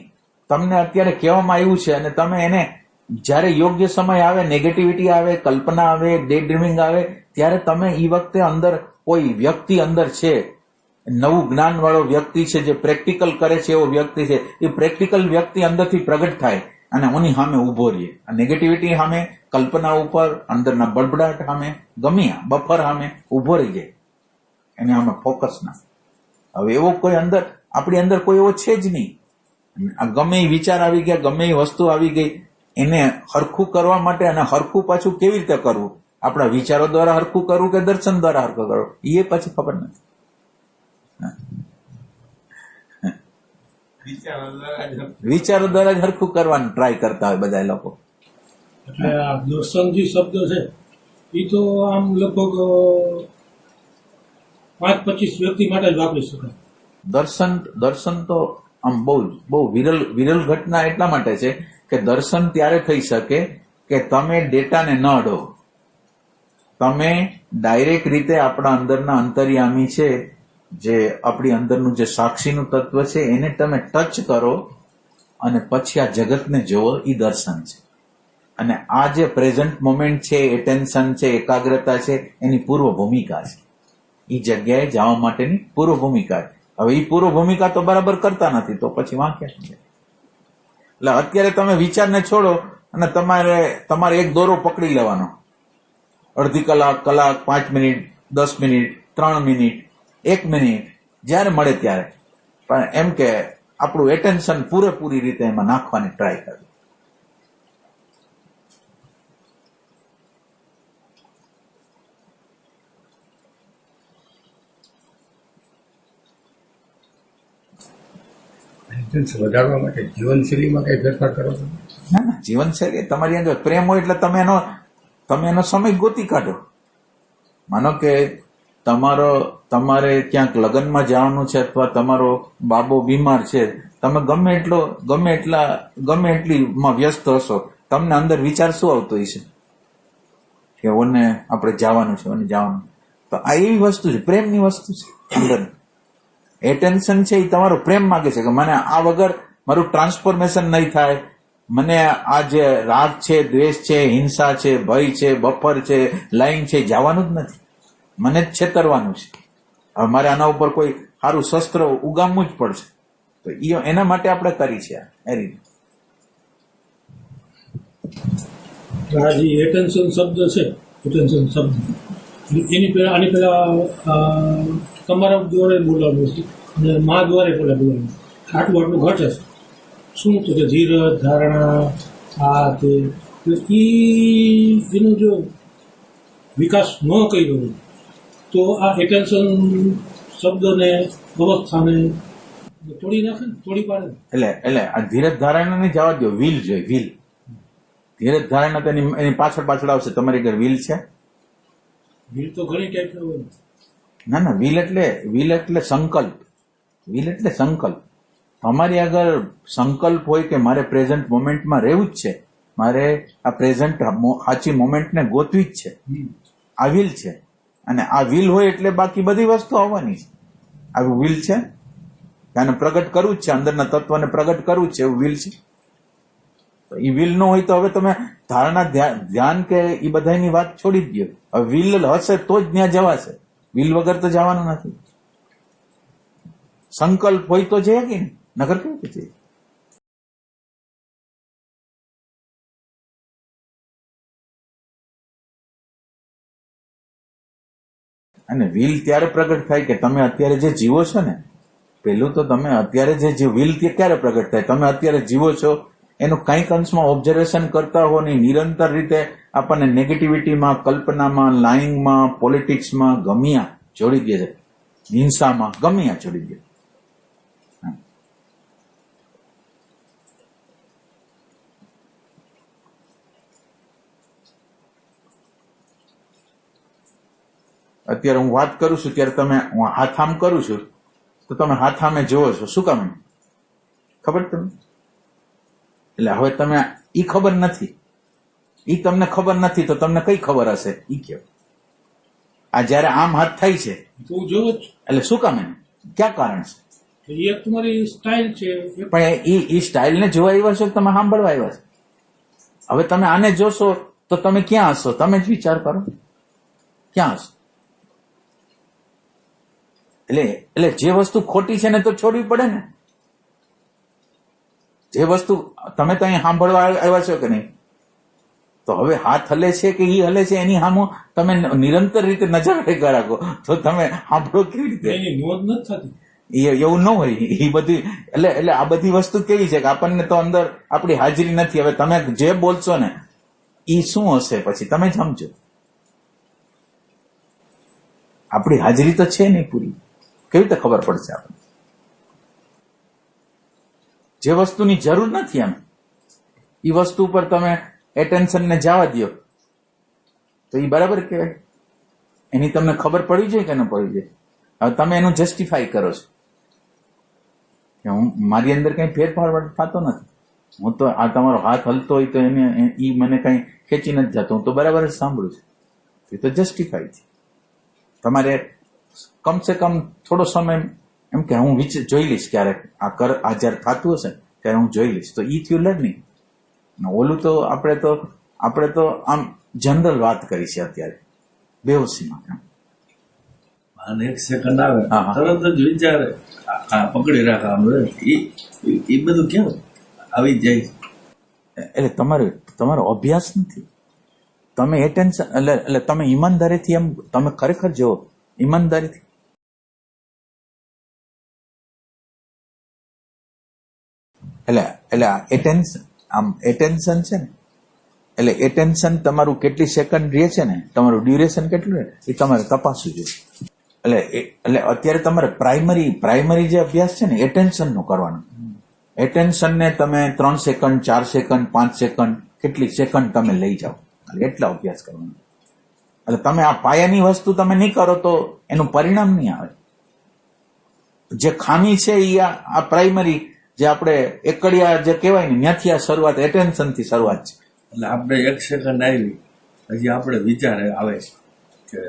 તમને અત્યારે કહેવામાં આવ્યું છે અને તમે એને જયારે યોગ્ય સમય આવે, નેગેટિવિટી આવે, કલ્પના આવે, ડે ડ્રીમિંગ આવે, ત્યારે તમે એ વખતે અંદર કોઈ વ્યક્તિ અંદર છે, નવું જ્ઞાન વાળો વ્યક્તિ છે, જે પ્રેક્ટિકલ કરે છે એવો વ્યક્તિ છે. એ પ્રેક્ટિકલ વ્યક્તિ અંદરથી પ્રગટ થાય અને ઓની સામે ઉભો રહીએ. આ નેગેટિવિટી સામે, કલ્પના ઉપર, અંદરના બળબડાટ સામે, ગમ્યા બફર સામે ઉભો રહી જાય. એને આમાં ફોકસ ના. હવે એવો કોઈ અંદર, આપણી અંદર કોઈ એવો છે જ નહીં. આ ગમે એ વિચાર આવી ગયા, ગમે એ વસ્તુ આવી ગઈ, એને હરખું કરવા માટે, અને હરખું પાછું કેવી રીતે કરવું, આપણા વિચારો દ્વારા હરખું કરવું કે દર્શન દ્વારા હરખું કરવું, એ પછી ખબર નથી. વિચારો દ્વારા જ હરખું કરવાનું ટ્રાય કરતા હોય બધા લોકો. એટલે આ દર્શન જે શબ્દ છે એ તો આમ લગભગ 5-25 વ્યક્તિ માટે જ વાપરી શકાય. દર્શન તો આમ બહુ વિરલ ઘટના એટલા માટે છે કે દર્શન ત્યારે થઈ શકે કે તમે ડેટાને ન અડો. તમે ડાયરેક્ટ રીતે આપણા અંદરના અંતર્યામી છે, જે આપણી અંદરનું જે સાક્ષીનું તત્વ છે, એને તમે ટચ કરો અને પછી આ જગતને જોવો, એ દર્શન છે. અને આ જે પ્રેઝન્ટ મોમેન્ટ છે, એટેન્શન છે, એકાગ્રતા છે, એની પૂર્વ ભૂમિકા છે. એ જગ્યાએ જવા માટેની પૂર્વ ભૂમિકા છે. હવે એ પૂર્વ ભૂમિકા તો બરાબર કરતા નથી, તો પછી વાંક્યા છે. એટલે અત્યારે તમે વિચારને છોડો અને તમારે એક દોરો પકડી લેવાનો, અડધી કલાક, 5 મિનિટ, 10 મિનિટ, 3 મિનિટ, 1 મિનિટ, જયારે મળે ત્યારે. પણ એમ કે આપણું એટેન્શન પૂરેપૂરી રીતે એમાં નાખવાની ટ્રાય કરવી. વધારવા માટે જીવનશૈલીમાં કઈ ફેરફાર કરો છો? ના, જીવનશૈલી તમારી અંદર પ્રેમ હોય એટલે તમે એનો સમય ગોતી કાઢો. માનો કે તમારે ક્યાંક લગ્નમાં જવાનું છે, અથવા તમારો બાબો બીમાર છે, તમે ગમે એટલીમાં વ્યસ્ત હશો, તમને અંદર વિચાર શું આવતો હશે કે ઓને આપણે જવાનું છે, ઓને જવાનું. તો આ એવી વસ્તુ છે, પ્રેમની વસ્તુ છે. અંદર એટેન્શન છે એ તમારો પ્રેમ માગે છે કે મને આ વગર મારું ટ્રાન્સફોર્મેશન નહીં થાય. મને આ જે રાગ છે, દ્વેષ છે, હિંસા છે, ભય છે, બફર છે, લાઈન છે, જવાનું જ નથી. મને જ છેતરવાનું છે. હવે મારે આના ઉપર કોઈ સારું શસ્ત્ર ઉગામવું જ પડશે. તો એના માટે આપણે કરી છે એ રીતે. આ જે એટેન્શન શબ્દ છે, એટેન્શન શબ્દ આની પેલા તમારા દ્વારા બોલાવ્યું છે અને મા દ્વારા બોલાવ્યું. આટલું ઘટે છે. શું તો કે ધીરજ, ધારણા, આ તે એનો જો વિકાસ ન કર્યો હોય તો આ એટેન્શન શબ્દને, અવસ્થાને તોડી નાખે ને, તોડી પાડે. એટલે આ ધીરજ ધારણા ને જવા દો, વિલ જોઈએ, વિલ. ધીરજ ધારણા તો એની પાછળ આવશે. તમારી ઘર વિલ છે? વિલ તો ઘણી ટાઈપના હોય. ના, વિલ એટલે સંકલ્પ. વિલ એટલે સંકલ્પ. તમારી આગળ સંકલ્પ હોય કે મારે પ્રેઝન્ટ મોમેન્ટમાં રહેવું જ છે, મારે આ પ્રેઝન્ટ સાચી મોમેન્ટને ગોતવી જ છે. આ વિલ છે, અને આ વિલ હોય એટલે બાકી બધી વસ્તુ આવવાની છે. આવું વિલ છે, આને પ્રગટ કરવું જ છે, અંદરના તત્વને પ્રગટ કરવું જ છે, એવું વિલ છે. તો એ વિલ ન હોય તો હવે તમે ધારણા, ધ્યાન કે એ બધાની વાત છોડી જ દો. હવે વિલ હશે તો જ ત્યાં જવાશે. વિલ વગર તો જવાનું નથી. સંકલ્પ હોય તો જઈએ કે નગર કેવું કે જઈએ. અને વિલ ત્યારે પ્રગટ થાય કે તમે અત્યારે જે જીવો છો ને, પેલું તો તમે અત્યારે જે વિલ ક્યારે પ્રગટ થાય? તમે અત્યારે જીવો છો એનું કંઈક અંશમાં ઓબ્ઝર્વેશન કરતા હો ને નિરંતર રીતે આપણને નેગેટિવિટીમાં, કલ્પનામાં, લાઇંગમાં, પોલિટિક્સમાં ગમ્યા જોડી દે છે, હિંસામાં ગમ્યા જોડી દે. અત્યારે હું વાત કરું છું ત્યારે તમે, હું હાથ આમ કરું છું તો તમે હાથ આમે જોવો છો. શું કામ? ખબર તમને? એટલે હવે તમે ઈ ખબર નથી, ઈ તમને ખબર નથી તો તમને કઈ ખબર હશે? ઈ કયો. આ જયારે આમ હાથ થાય છે એટલે શું કામ? એને ક્યાં કારણ છે? એક તમારી સ્ટાઇલ છે. પણ ઈ સ્ટાઇલ ને જોવા આવ્યા છો, તમે સાંભળવા આવ્યા છો. હવે તમે આને જોશો તો તમે ક્યાં હશો? તમે જ વિચાર કરો, ક્યાં હશો? એટલે જે વસ્તુ ખોટી છે ને તો છોડવી પડે ને. જે વસ્તુ તમે તો અહીં સાંભળવા આવ્યા છો કે નહીં, તો હવે હાથ હલે છે કે ઈ હલે છે એની સામું તમે નિરંતર રીતે નજર રાખો તો તમે સાંભળો કેવી રીતે? એની નોંધ નથી થતી. એવું ન હોય. એ બધી એટલે આ બધી વસ્તુ કેવી છે કે આપણને તો અંદર આપણી હાજરી નથી. હવે તમે જે બોલશો ને ઈ શું હશે પછી તમે સમજો. આપણી હાજરી તો છે નહીં પૂરી, કેવી રીતે ખબર પડશે આપણને? જે વસ્તુની જરૂર નથી એમ એ વસ્તુ ઉપર તમે એટેન્શનને જવા દો તો એ બરાબર કહેવાય? એની તમને ખબર પડવી જોઈએ કે ન પડવી જોઈએ? હવે તમે એનું જસ્ટિફાઈ કરો છો કે હું, મારી અંદર કઈ ફેરફાર થતો નથી, હું તો આ તમારો હાથ હલતો હોય તો એને ઈ મને કઈ ખેંચી નથી જતો, હું તો બરાબર જ સાંભળું છું. એ તો જસ્ટિફાઈ છે. તમારે કમસે કમ થોડો સમય એમ કે હું જોઈ લઈશ ક્યારેક આ જયારે થતું હશે ત્યારે હું જોઈ લઈશ, તો ઈ થયું લર્નિંગ. ઓલું તો આપણે તો આમ જનરલ વાત કરી છે અત્યારે બેહોશીમાં. અને એક સેકન્ડ આવે તરત જ વિચારે પકડી રાખવા, એ બધું કેવું આવી જાય? એટલે તમારો અભ્યાસ નથી. તમે એટેન્શન એટલે તમે ઈમાનદારીથી એમ તમે ખરેખર જુઓ, ઈમાનદારીથી એટલે એટેન્શન છે ને, એટલે એટેન્શન તમારું કેટલી સેકન્ડ રહે છે ને, તમારું ડ્યુરેશન કેટલું રહે એ તમારે તપાસવું જોઈએ. એટલે અત્યારે તમારે પ્રાઇમરી જે અભ્યાસ છે ને એટેન્શન નો કરવાનો. એટેન્શનને તમે 3 સેકન્ડ, 4 સેકન્ડ, 5 સેકન્ડ, કેટલી સેકન્ડ તમે લઈ જાઓ, એટલા અભ્યાસ કરવાનો. એટલે તમે આ પાયાની વસ્તુ તમે નહીં કરો તો એનું પરિણામ નહીં આવે. જે ખામી છે એ આ પ્રાઇમરી જે આપણે એકડિયા જે કહેવાય ને ત્યાંથી આ શરૂઆત, એટેન્શન થી શરૂઆત છે. એટલે આપણે 1 સેકન્ડ આવી પછી આપણે વિચાર આવે કે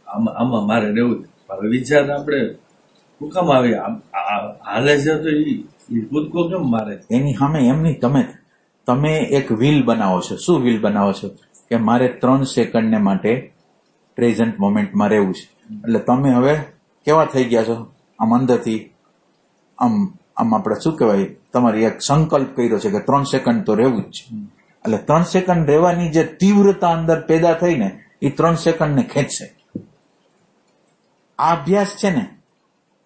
આમાં મારે રહેવું. હવે વિચાર આપણે શું કામ આવે હાલે છે તો એ કૂદકો કેમ મારે? એની સામે એમ નહીં, તમે એક વિલ બનાવો છો. શું વિલ બનાવો છો? કે મારે 3 સેકન્ડને માટે પ્રેઝન્ટ મોમેન્ટમાં રહેવું છે. એટલે તમે હવે કેવા થઈ ગયા છો? આમ અંદરથી આમ આપણે શું કહેવાય, તમારી એક સંકલ્પ કર્યો છે કે 3 સેકન્ડ તો રહેવું જ છે. એટલે 3 સેકન્ડ રહેવાની જે તીવ્રતા અંદર પેદા થઈ ને એ 3 સેકન્ડને ખેંચશે. આ અભ્યાસ છે ને,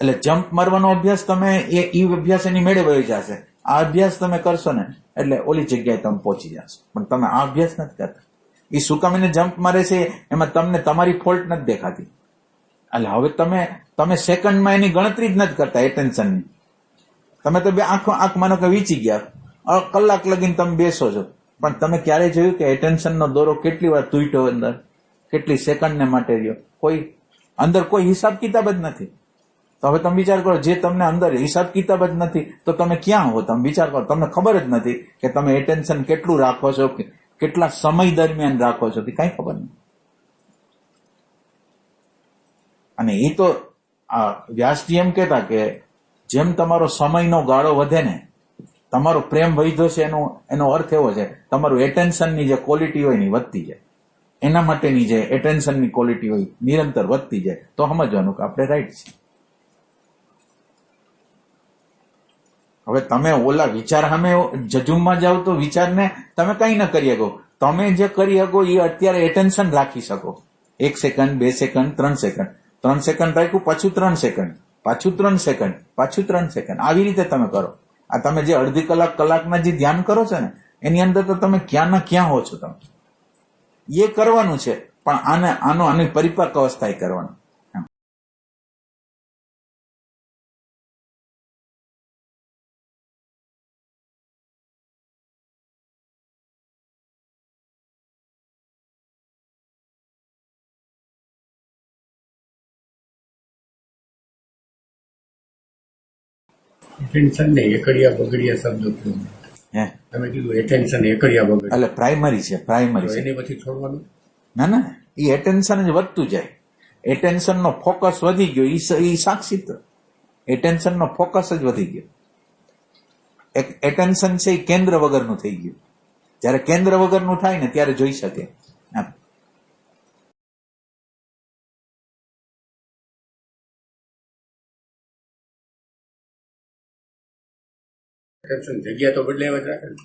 એટલે જમ્પ મારવાનો અભ્યાસ તમે એ અભ્યાસ એની મેળે વહી જશે. આ અભ્યાસ તમે કરશો ને એટલે ઓલી જગ્યાએ તમે પહોંચી જશો. પણ તમે આ અભ્યાસ નથી કરતા. એ શું કામ એને જમ્પ મારે છે એમાં તમને તમારી ફોલ્ટ નથી દેખાતી. એટલે હવે તમે સેકન્ડમાં એની ગણતરી જ નથી કરતા એટેન્શનની. તમે તો બે આંખ માનો કે વીચી ગયા, કલાક લગીને તમે બેસો છો, પણ તમે ક્યારે જોયું કે એટેન્શનનો દોરો કેટલી વાર તૂટ્યો, અંદર કેટલી સેકન્ડને માટે રહ્યો? કોઈ અંદર કોઈ હિસાબ કિતાબ જ નથી. તો હવે તમે વિચાર કરો, જે તમને અંદર હિસાબ કિતાબ જ નથી તો તમે ક્યાં હો? તમે વિચાર કરો, તમને ખબર જ નથી કે તમે એટેન્શન કેટલું રાખો છો, કેટલા સમય દરમિયાન રાખો છો, કઈ ખબર નહીં. અને એ તો વ્યાસજી એમ કહેતા કે જેમ તમારો સમયનો ગાળો વધે ને, તમારો પ્રેમ વધ્યો છે, એનો અર્થ એવો છે તમારું એટેન્શનની જે ક્વોલિટી હોય ને વધતી જાય. એના માટેની જે એટેન્શનની ક્વોલિટી હોય નિરંતર વધતી જાય, તો સમજવાનું કે આપણે રાઈટ છે. હવે તમે ઓલા વિચાર સામે જજુમમાં જાઓ તો વિચારને તમે કઈ ન કરી શકો. તમે જે કરી શકો એ અત્યારે એટેન્શન રાખી શકો. 1 સેકન્ડ, 2 સેકન્ડ, 3 સેકન્ડ, 3 સેકન્ડ રાખ્યું, પાછું 3 સેકન્ડ, પાછું 3 સેકન્ડ, પાછું 3 સેકન્ડ, આવી રીતે તમે કરો. આ તમે જે અડધી કલાકના જે ધ્યાન કરો છો ને, એની અંદર તો તમે ક્યાં ના ક્યાં હો છો. તમે એ કરવાનું છે, પણ આની પરિપક્વ અવસ્થા કરવાનું. એટેન્શન ને એકડિયા બગડિયા શબ્દો તમે કીધું એટેન્શન એકડિયા બગડિયા, એટલે પ્રાઇમરી છે, પ્રાઇમરી છે. એની પછી છોડવાનું ના, એ એટેન્શન જ વધતું જાય. એટેન્શન નો ફોકસ વધી ગયો, એ સાક્ષી. એટેન્શન નો ફોકસ જ વધી ગયો. એટેન્શન છે એ કેન્દ્ર વગરનું થઈ ગયું. જયારે કેન્દ્ર વગરનું થાય ને ત્યારે જોઈ શકે. જગ્યા તો બદલાવા જ રાખે ને.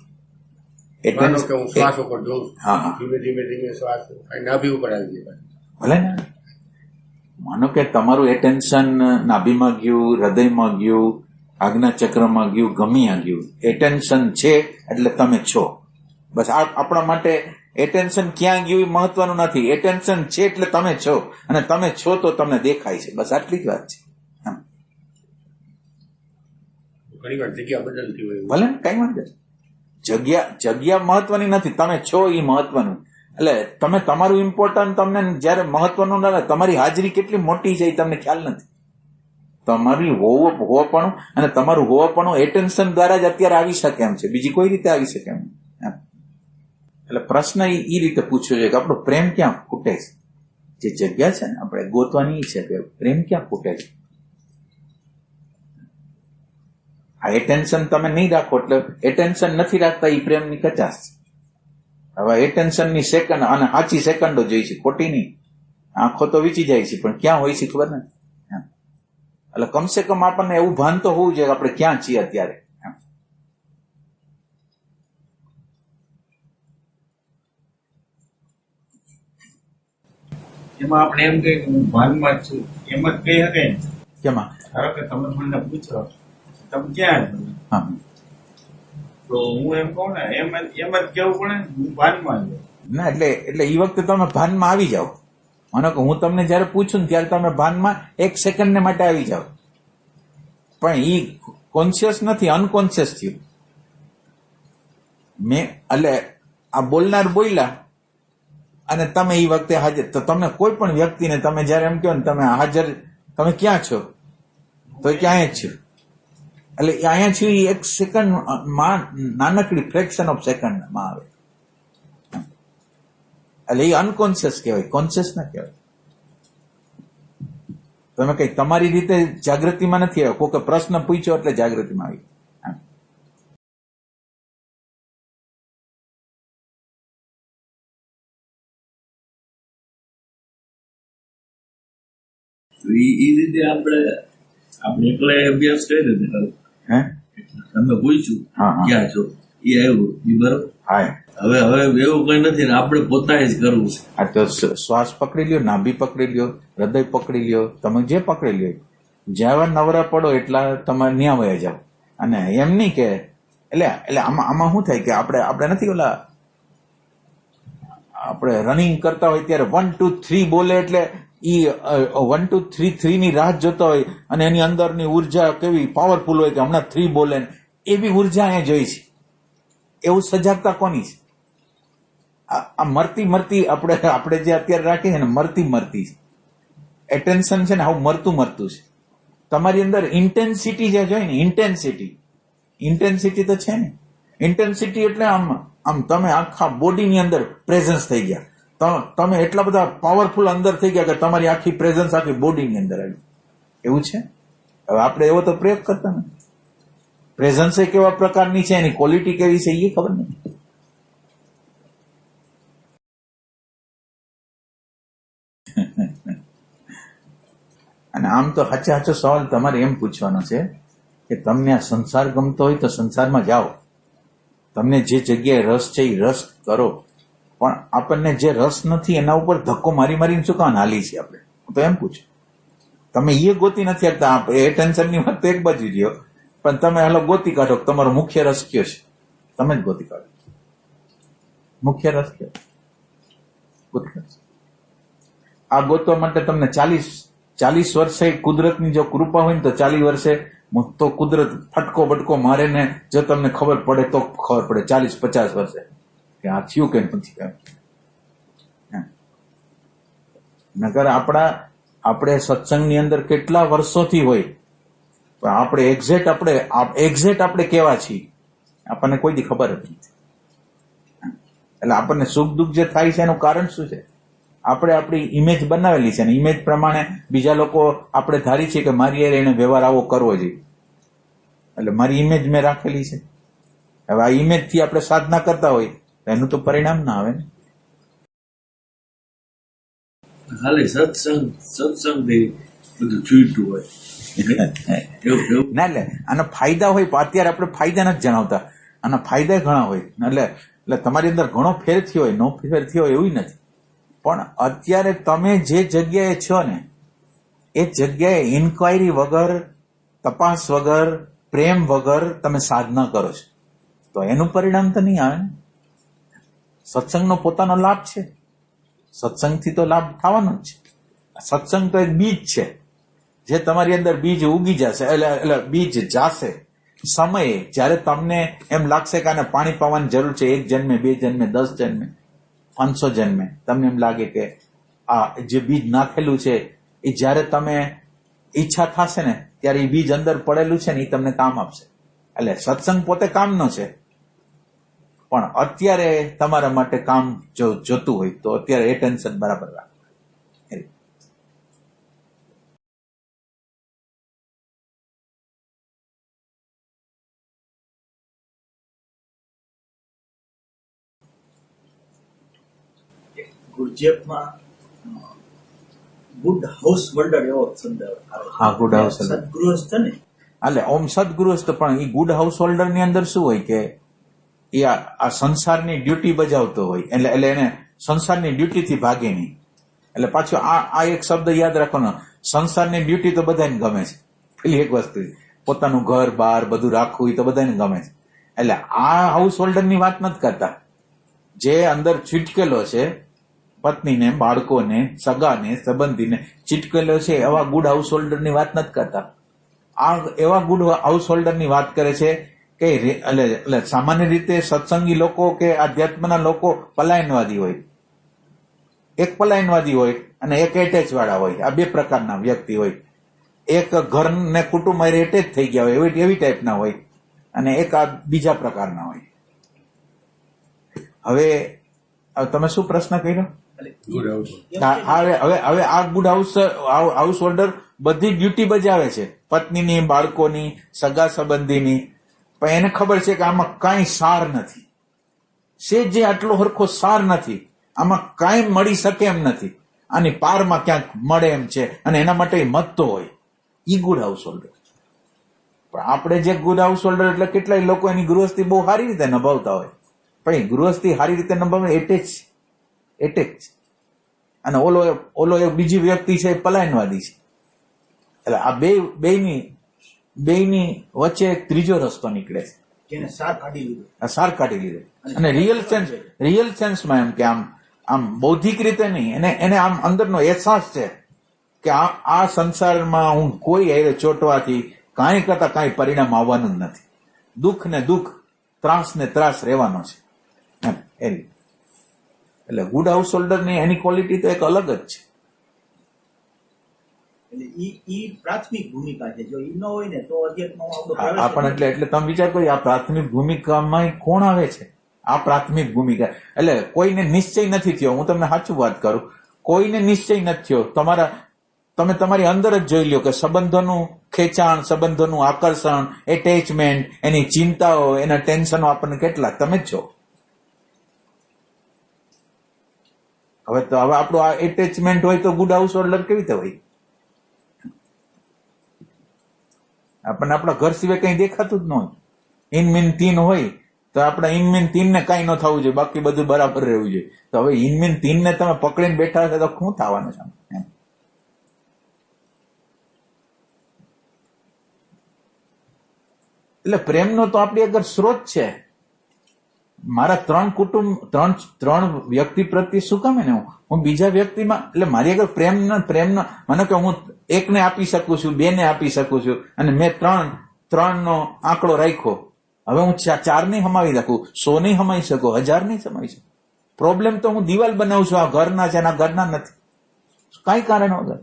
માનો કે હું શ્વાસ ઉપર જોઉં છું, ધીમે ધીમે શ્વાસ નાભી ઉપર આવી જાય. ભલે ને, માનો કે તમારું એટેન્શન નાભીમાં ગયું, હૃદયમાં ગયું, આજ્ઞા ચક્રમાં ગયું, ગમ્યા ગયું. એટેન્શન છે એટલે તમે છો. બસ આપણા માટે એટેન્શન ક્યાં ગયું એ મહત્વનું નથી. એટેન્શન છે એટલે તમે છો, અને તમે છો તો તમને દેખાય છે. બસ આટલી જ વાત છે. ઘણી વાર જગ્યા બદલતી હોય, ભલે કઈ વાંધો. જગ્યા મહત્વની નથી, તમે છો એ મહત્વનું. એટલે તમે તમારું ઇમ્પોર્ટન્ટ તમને જયારે મહત્વનું ના, તમારી હાજરી કેટલી મોટી છે એ તમને ખ્યાલ નથી. તમારી હોવાપણું અને તમારું હોવાપણું એટેન્શન દ્વારા જ અત્યારે આવી શકે એમ છે, બીજી કોઈ રીતે આવી શકે એમ. એટલે પ્રશ્ન એ રીતે પૂછ્યો છે કે આપણો પ્રેમ ક્યાં ખૂટે છે. જે જગ્યા છે ને આપણે ગોતવાની છે કે પ્રેમ ક્યાં ખૂટે છે. આ એટેન્શન તમે નહીં રાખો એટલે એટેન્શન નથી રાખતા એ પ્રેમની કચાશ. હવે એટેન્શનની સેકન્ડ અને સાચી સેકન્ડો જોઈ છે, ખોટી નહીં. આંખો તો વીચી જાય છે પણ ક્યાં હોય છે ખબર નથી. એટલે કમસે કમ આપણને એવું ભાન તો હોવું જોઈએ કે આપણે ક્યાં છીએ અત્યારે. એમાં આપણે એમ કહીએ કે હું ભાનમાં જ છું, એમ જ કહી શકે ને. કેમાં? ધારો કે તમે મને પૂછો તમે ક્યાં છો, તો હું એમ કહું ને એમ જ કેવું પડે ને હું ભાનમાં જ. ના, એટલે એ વખતે તમે ભાનમાં આવી જાઓ. માનો કે હું તમને જયારે પૂછું ને ત્યારે તમે ભાનમાં 1 સેકન્ડ ને માટે આવી જાઓ, પણ એ કોન્શિયસ નથી, અનકોન્શિયસ થયું. એટલે આ બોલનાર બોલ્યા અને તમે એ વખતે હાજર. તો તમને કોઈ પણ વ્યક્તિને તમે જયારે એમ કહો ને તમે હાજર, તમે ક્યાં છો, તો ક્યાં જ છો. એટલે અહીંયા છે 1 સેકન્ડ માં નાનકડી ફ્રેક્શન ઓફ સેકન્ડમાં આવે. એટલે એ અનકોન્શિયસ કહેવાય, કોન્શિયસ ના કહેવાય. તમે કઈ તમારી રીતે જાગૃતિમાં નથી આવ્યો, કોઈ પ્રશ્ન પૂછ્યો એટલે જાગૃતિમાં આવી. એ રીતે આપણે એકલા અભ્યાસ કઈ રીતે કરો? તમે પૂછ્યું ક્યાં છો, એ આવ્યું, એ બરોબર. હવે એવું કઈ નથી ને, આપણે પોતાએ જ કરવું છે. આ તો શ્વાસ પકડી લ્યો, નાભી પકડી લ્યો, હૃદય પકડી લ્યો, તમે જે પકડી લ્યો, જ્યાં નવરા પડો એટલા તમે ન્યા વયા જાઓ. અને એમ નહીં કે એટલે આમાં શું થાય કે આપણે નથી ઓલા આપણે રનિંગ કરતા હોય ત્યારે 1 2 3 બોલે એટલે ઈ 1 2 3 3 ની રાહ જોતા હોય અને એની અંદરની ઉર્જા કેવી પાવરફુલ હોય કે હમણાં 3 બોલે, એવી ઉર્જા અહીંયા જોઈ છે. એવું સજાગતા કોની છે? આ મરતી આપણે જે અત્યારે રાખીએ ને મરતી છે. એટેન્શન છે ને આવું મરતું છે. તમારી અંદર ઇન્ટેન્સિટી જે જોઈએ ને, ઇન્ટેન્સિટી તો છે ને. ઇન્ટેન્સિટી એટલે આમ તમે આખા બોડીની અંદર પ્રેઝન્સ થઈ ગયા, તમે એટલા બધા પાવરફુલ અંદર થઈ ગયા કે તમારી આખી પ્રેઝન્સ આખી બોડીની અંદર આવી. એવું છે. હવે આપણે એવો તો પ્રયોગ કરતા નથી. પ્રેઝન્સ એ કેવા પ્રકારની છે, એની ક્વોલિટી કેવી છે એ ખબર નથી. અને આમ તો સાચો સવાલ તમારે એમ પૂછવાનો છે કે તમને આ સંસાર ગમતો હોય તો સંસારમાં જાઓ, તમને જે જગ્યાએ રસ છે એ રસ કરો, પણ આપણને જે રસ નથી એના ઉપર ધક્કો મારીને શું કામ હાલી છે આપણે? હું તો એમ પૂછું. તમે એ ગોતી નથી શકતા. એ ટેન્શનની વાત તો એક બાજુ રહ્યો, પણ તમે હાલો ગોતી કાઢો તમારો મુખ્ય રસ કયો છે, તમે જ ગોતી કાઢો. મુખ્ય રસ કયો? ગોતી કાઢો. આ ગોતવા માટે તમને 40 વર્ષે કુદરતની જો કૃપા હોય ને તો 40 વર્ષે તો કુદરત ફટકો બટકો મારે ને જો તમને ખબર પડે તો ખબર પડે 40-50 વર્ષે કે આ થયું કે નથી. નગર આપણે સત્સંગની અંદર કેટલા વર્ષોથી હોય, આપણે એક્ઝેક્ટ આપણે કેવા છીએ આપણને કોઈ દી ખબર જ નથી. એટલે આપણને સુખ દુઃખ જે થાય છે એનું કારણ શું છે? આપણે આપણી ઇમેજ બનાવેલી છે, ને ઇમેજ પ્રમાણે બીજા લોકો આપણે ધારી છે કે મારી એને વ્યવહાર આવો કરવો જોઈએ, એટલે મારી ઇમેજ મેં રાખેલી છે. હવે આ ઇમેજ થી આપણે સાધના કરતા હોય એનું તો પરિણામ ના આવે ને. ખાલી સત્સંગ બધું છૂટું હોય ના. એટલે આના ફાયદા હોય, અત્યારે આપણે ફાયદા નથી જણાવતા, આના ફાયદા ઘણા હોય. એટલે તમારી અંદર ઘણો ફેર થયો હોય, નો ફેર થયો હોય એવું નથી. પણ અત્યારે તમે જે જગ્યાએ છો ને એ જગ્યાએ ઇન્ક્વાયરી વગર, તપાસ વગર, પ્રેમ વગર તમે સાધના કરો છો તો એનું પરિણામ તો નહીં આવે ને. સત્સંગનો પોતાનો લાભ છે, સત્સંગથી તો લાભ થવાનો જ છે. સત્સંગ તો એક બીજ છે જે તમારી અંદર બીજ ઉગી જશે, એટલે બીજ જાશે. સમયે જયારે તમને એમ લાગશે કે આને પાણી પાવાની જરૂર છે, 1 જન્મે, 2 જન્મે, 10 જન્મે, 500 જન્મે, તમને એમ લાગે કે આ જે બીજ નાખેલું છે એ જયારે તમે ઈચ્છા થશે ને ત્યારે એ બીજ અંદર પડેલું છે ને એ તમને કામ આપશે. એટલે સત્સંગ પોતે કામનો છે, પણ અત્યારે તમારા માટે કામ જો જોતું હોય તો અત્યારે એ ટેન્શન બરાબર રાખો. ગુરજેફમાં ગુડ હાઉસ હોલ્ડર એવો શબ્દ આવે. હા, ગુડ હાઉસ સદગૃહસ્થ ને. એટલે ઓમ સદગૃહસ્થ, પણ એ ગુડ હાઉસ હોલ્ડર ની અંદર શું હોય કે એ આ સંસારની ડ્યુટી બજાવતો હોય, એટલે એને સંસારની ડ્યુટી થી ભાગે નહીં. એટલે પાછું આ એક શબ્દ યાદ રાખવાનો, સંસારની ડ્યુટી તો બધાને ગમે છે. પેલી એક વસ્તુ પોતાનું ઘર બાર બધું રાખવું એ તો બધાને ગમે છે. એટલે આ હાઉસ હોલ્ડર ની વાત નથી કરતા. જે અંદર છીટકેલો છે, પત્નીને, બાળકોને, સગાને, સંબંધીને ચીટકેલો છે, એવા ગુડ હાઉસ હોલ્ડર ની વાત નથી કરતા. આ એવા ગુડ હાઉસ હોલ્ડર ની વાત કરે છે કે એટલે સામાન્ય રીતે સત્સંગી લોકો કે આધ્યાત્મના લોકો પલાયનવાદી હોય, એક પલાયનવાદી હોય અને એક એટેચ વાળા હોય. આ 2 પ્રકારના વ્યક્તિ હોય. એક ઘર ને કુટુંબ એટેચ થઈ ગયા હોય એવી ટાઈપના હોય, અને એક આ બીજા પ્રકારના હોય. હવે તમે શું પ્રશ્ન કર્યો? હવે આ ગુડ હાઉસ હોલ્ડર બધી ડ્યુટી બજાવે છે, પત્નીની, બાળકોની, સગા સંબંધીની, પણ એને ખબર છે કે આમાં કાંઈ સાર નથી, જે આટલો હરખો સાર નથી, આમાં કાંઈ મળી શકે એમ નથી, આની પારમાં ક્યાંક મળે એમ છે, અને એના માટે મતતો હોય. ઈ ગુડ હાઉસ હોલ્ડર. પણ આપણે જે ગુડ હાઉસ હોલ્ડર એટલે કેટલાય લોકો એની ગૃહસ્થી બહુ સારી રીતે નભાવતા હોય, પણ ગૃહસ્થી સારી રીતે નભાવે એટેચ, અને ઓલો એક બીજી વ્યક્તિ છે પલાયનવાદી છે. એટલે આ બેયની વચ્ચે એક ત્રીજો રસ્તો નીકળે છે, સાર કાઢી લીધો. અને રિયલ સેન્સમાં એમ કે આમ બૌદ્ધિક રીતે નહીં, એને આમ અંદરનો અહેસાસ છે કે આ સંસારમાં હું કોઈ હારે ચોંટવાથી કાંઈ કરતા કાંઈ પરિણામ આવવાનું જ નથી. દુઃખ ને દુઃખ, ત્રાસ ને ત્રાસ રહેવાનો છે. એટલે ગુડ હાઉસ હોલ્ડર ની એની ક્વોલિટી તો એક અલગ જ છે. એટલે ઈ પ્રાથમિક ભૂમિકા છે. જો ઈ ન હોય ને તો અધ્યાત્મમાં આપણો આ પણ એટલે તમે વિચાર કરો આ પ્રાથમિક ભૂમિકામાં કોણ આવે છે? આ પ્રાથમિક ભૂમિકા એટલે કોઈને નિશ્ચય નથી થયો. હું તમને સાચું વાત કરું, કોઈને નિશ્ચય નથી થયો. તમે તમારી અંદર જ જોઈ લો કે સંબંધોનું ખેંચાણ, સંબંધોનું આકર્ષણ, એટેચમેન્ટ, એની ચિંતાઓ, એના ટેન્શનો આપણને કેટલા તમે જ છો. હવે આપણું આ એટેચમેન્ટ હોય તો ગુડ હાઉસ હોલ્ડર કેવી રીતે હોય? આપણને આપણા ઘર સિવાય કઈ દેખાતું જ ન હોય. ઇનમીન તીન હોય તો આપણા ઇનમીન તીન ને કઈ ન થવું જોઈએ, બાકી બધું બરાબર રહેવું જોઈએ. તો હવે ઇનમીન તીન ને તમે પકડીને બેઠા હશે તો શું થવાનું છે? એટલે પ્રેમનો તો આપણી આગળ સ્ત્રોત છે. મારા 3 કુટુંબ, ત્રણ વ્યક્તિ પ્રત્યે શું કામ ને હું બીજા વ્યક્તિમાં, એટલે મારી આગળ પ્રેમનો મને કે હું 1 ને આપી શકું છું, 2 ને આપી શકું છું, અને મેં 3 નો આંકડો રાખ્યો. હવે હું 4 નહીં સમાવી શકું, 100 નહીં સમાવી શકું, 1000 નહીં સમાવી શકું. પ્રોબ્લેમ તો હું દિવાલ બનાવું છું, આ ઘરના છે આ ઘરના નથી, કઈ કારણ વગર.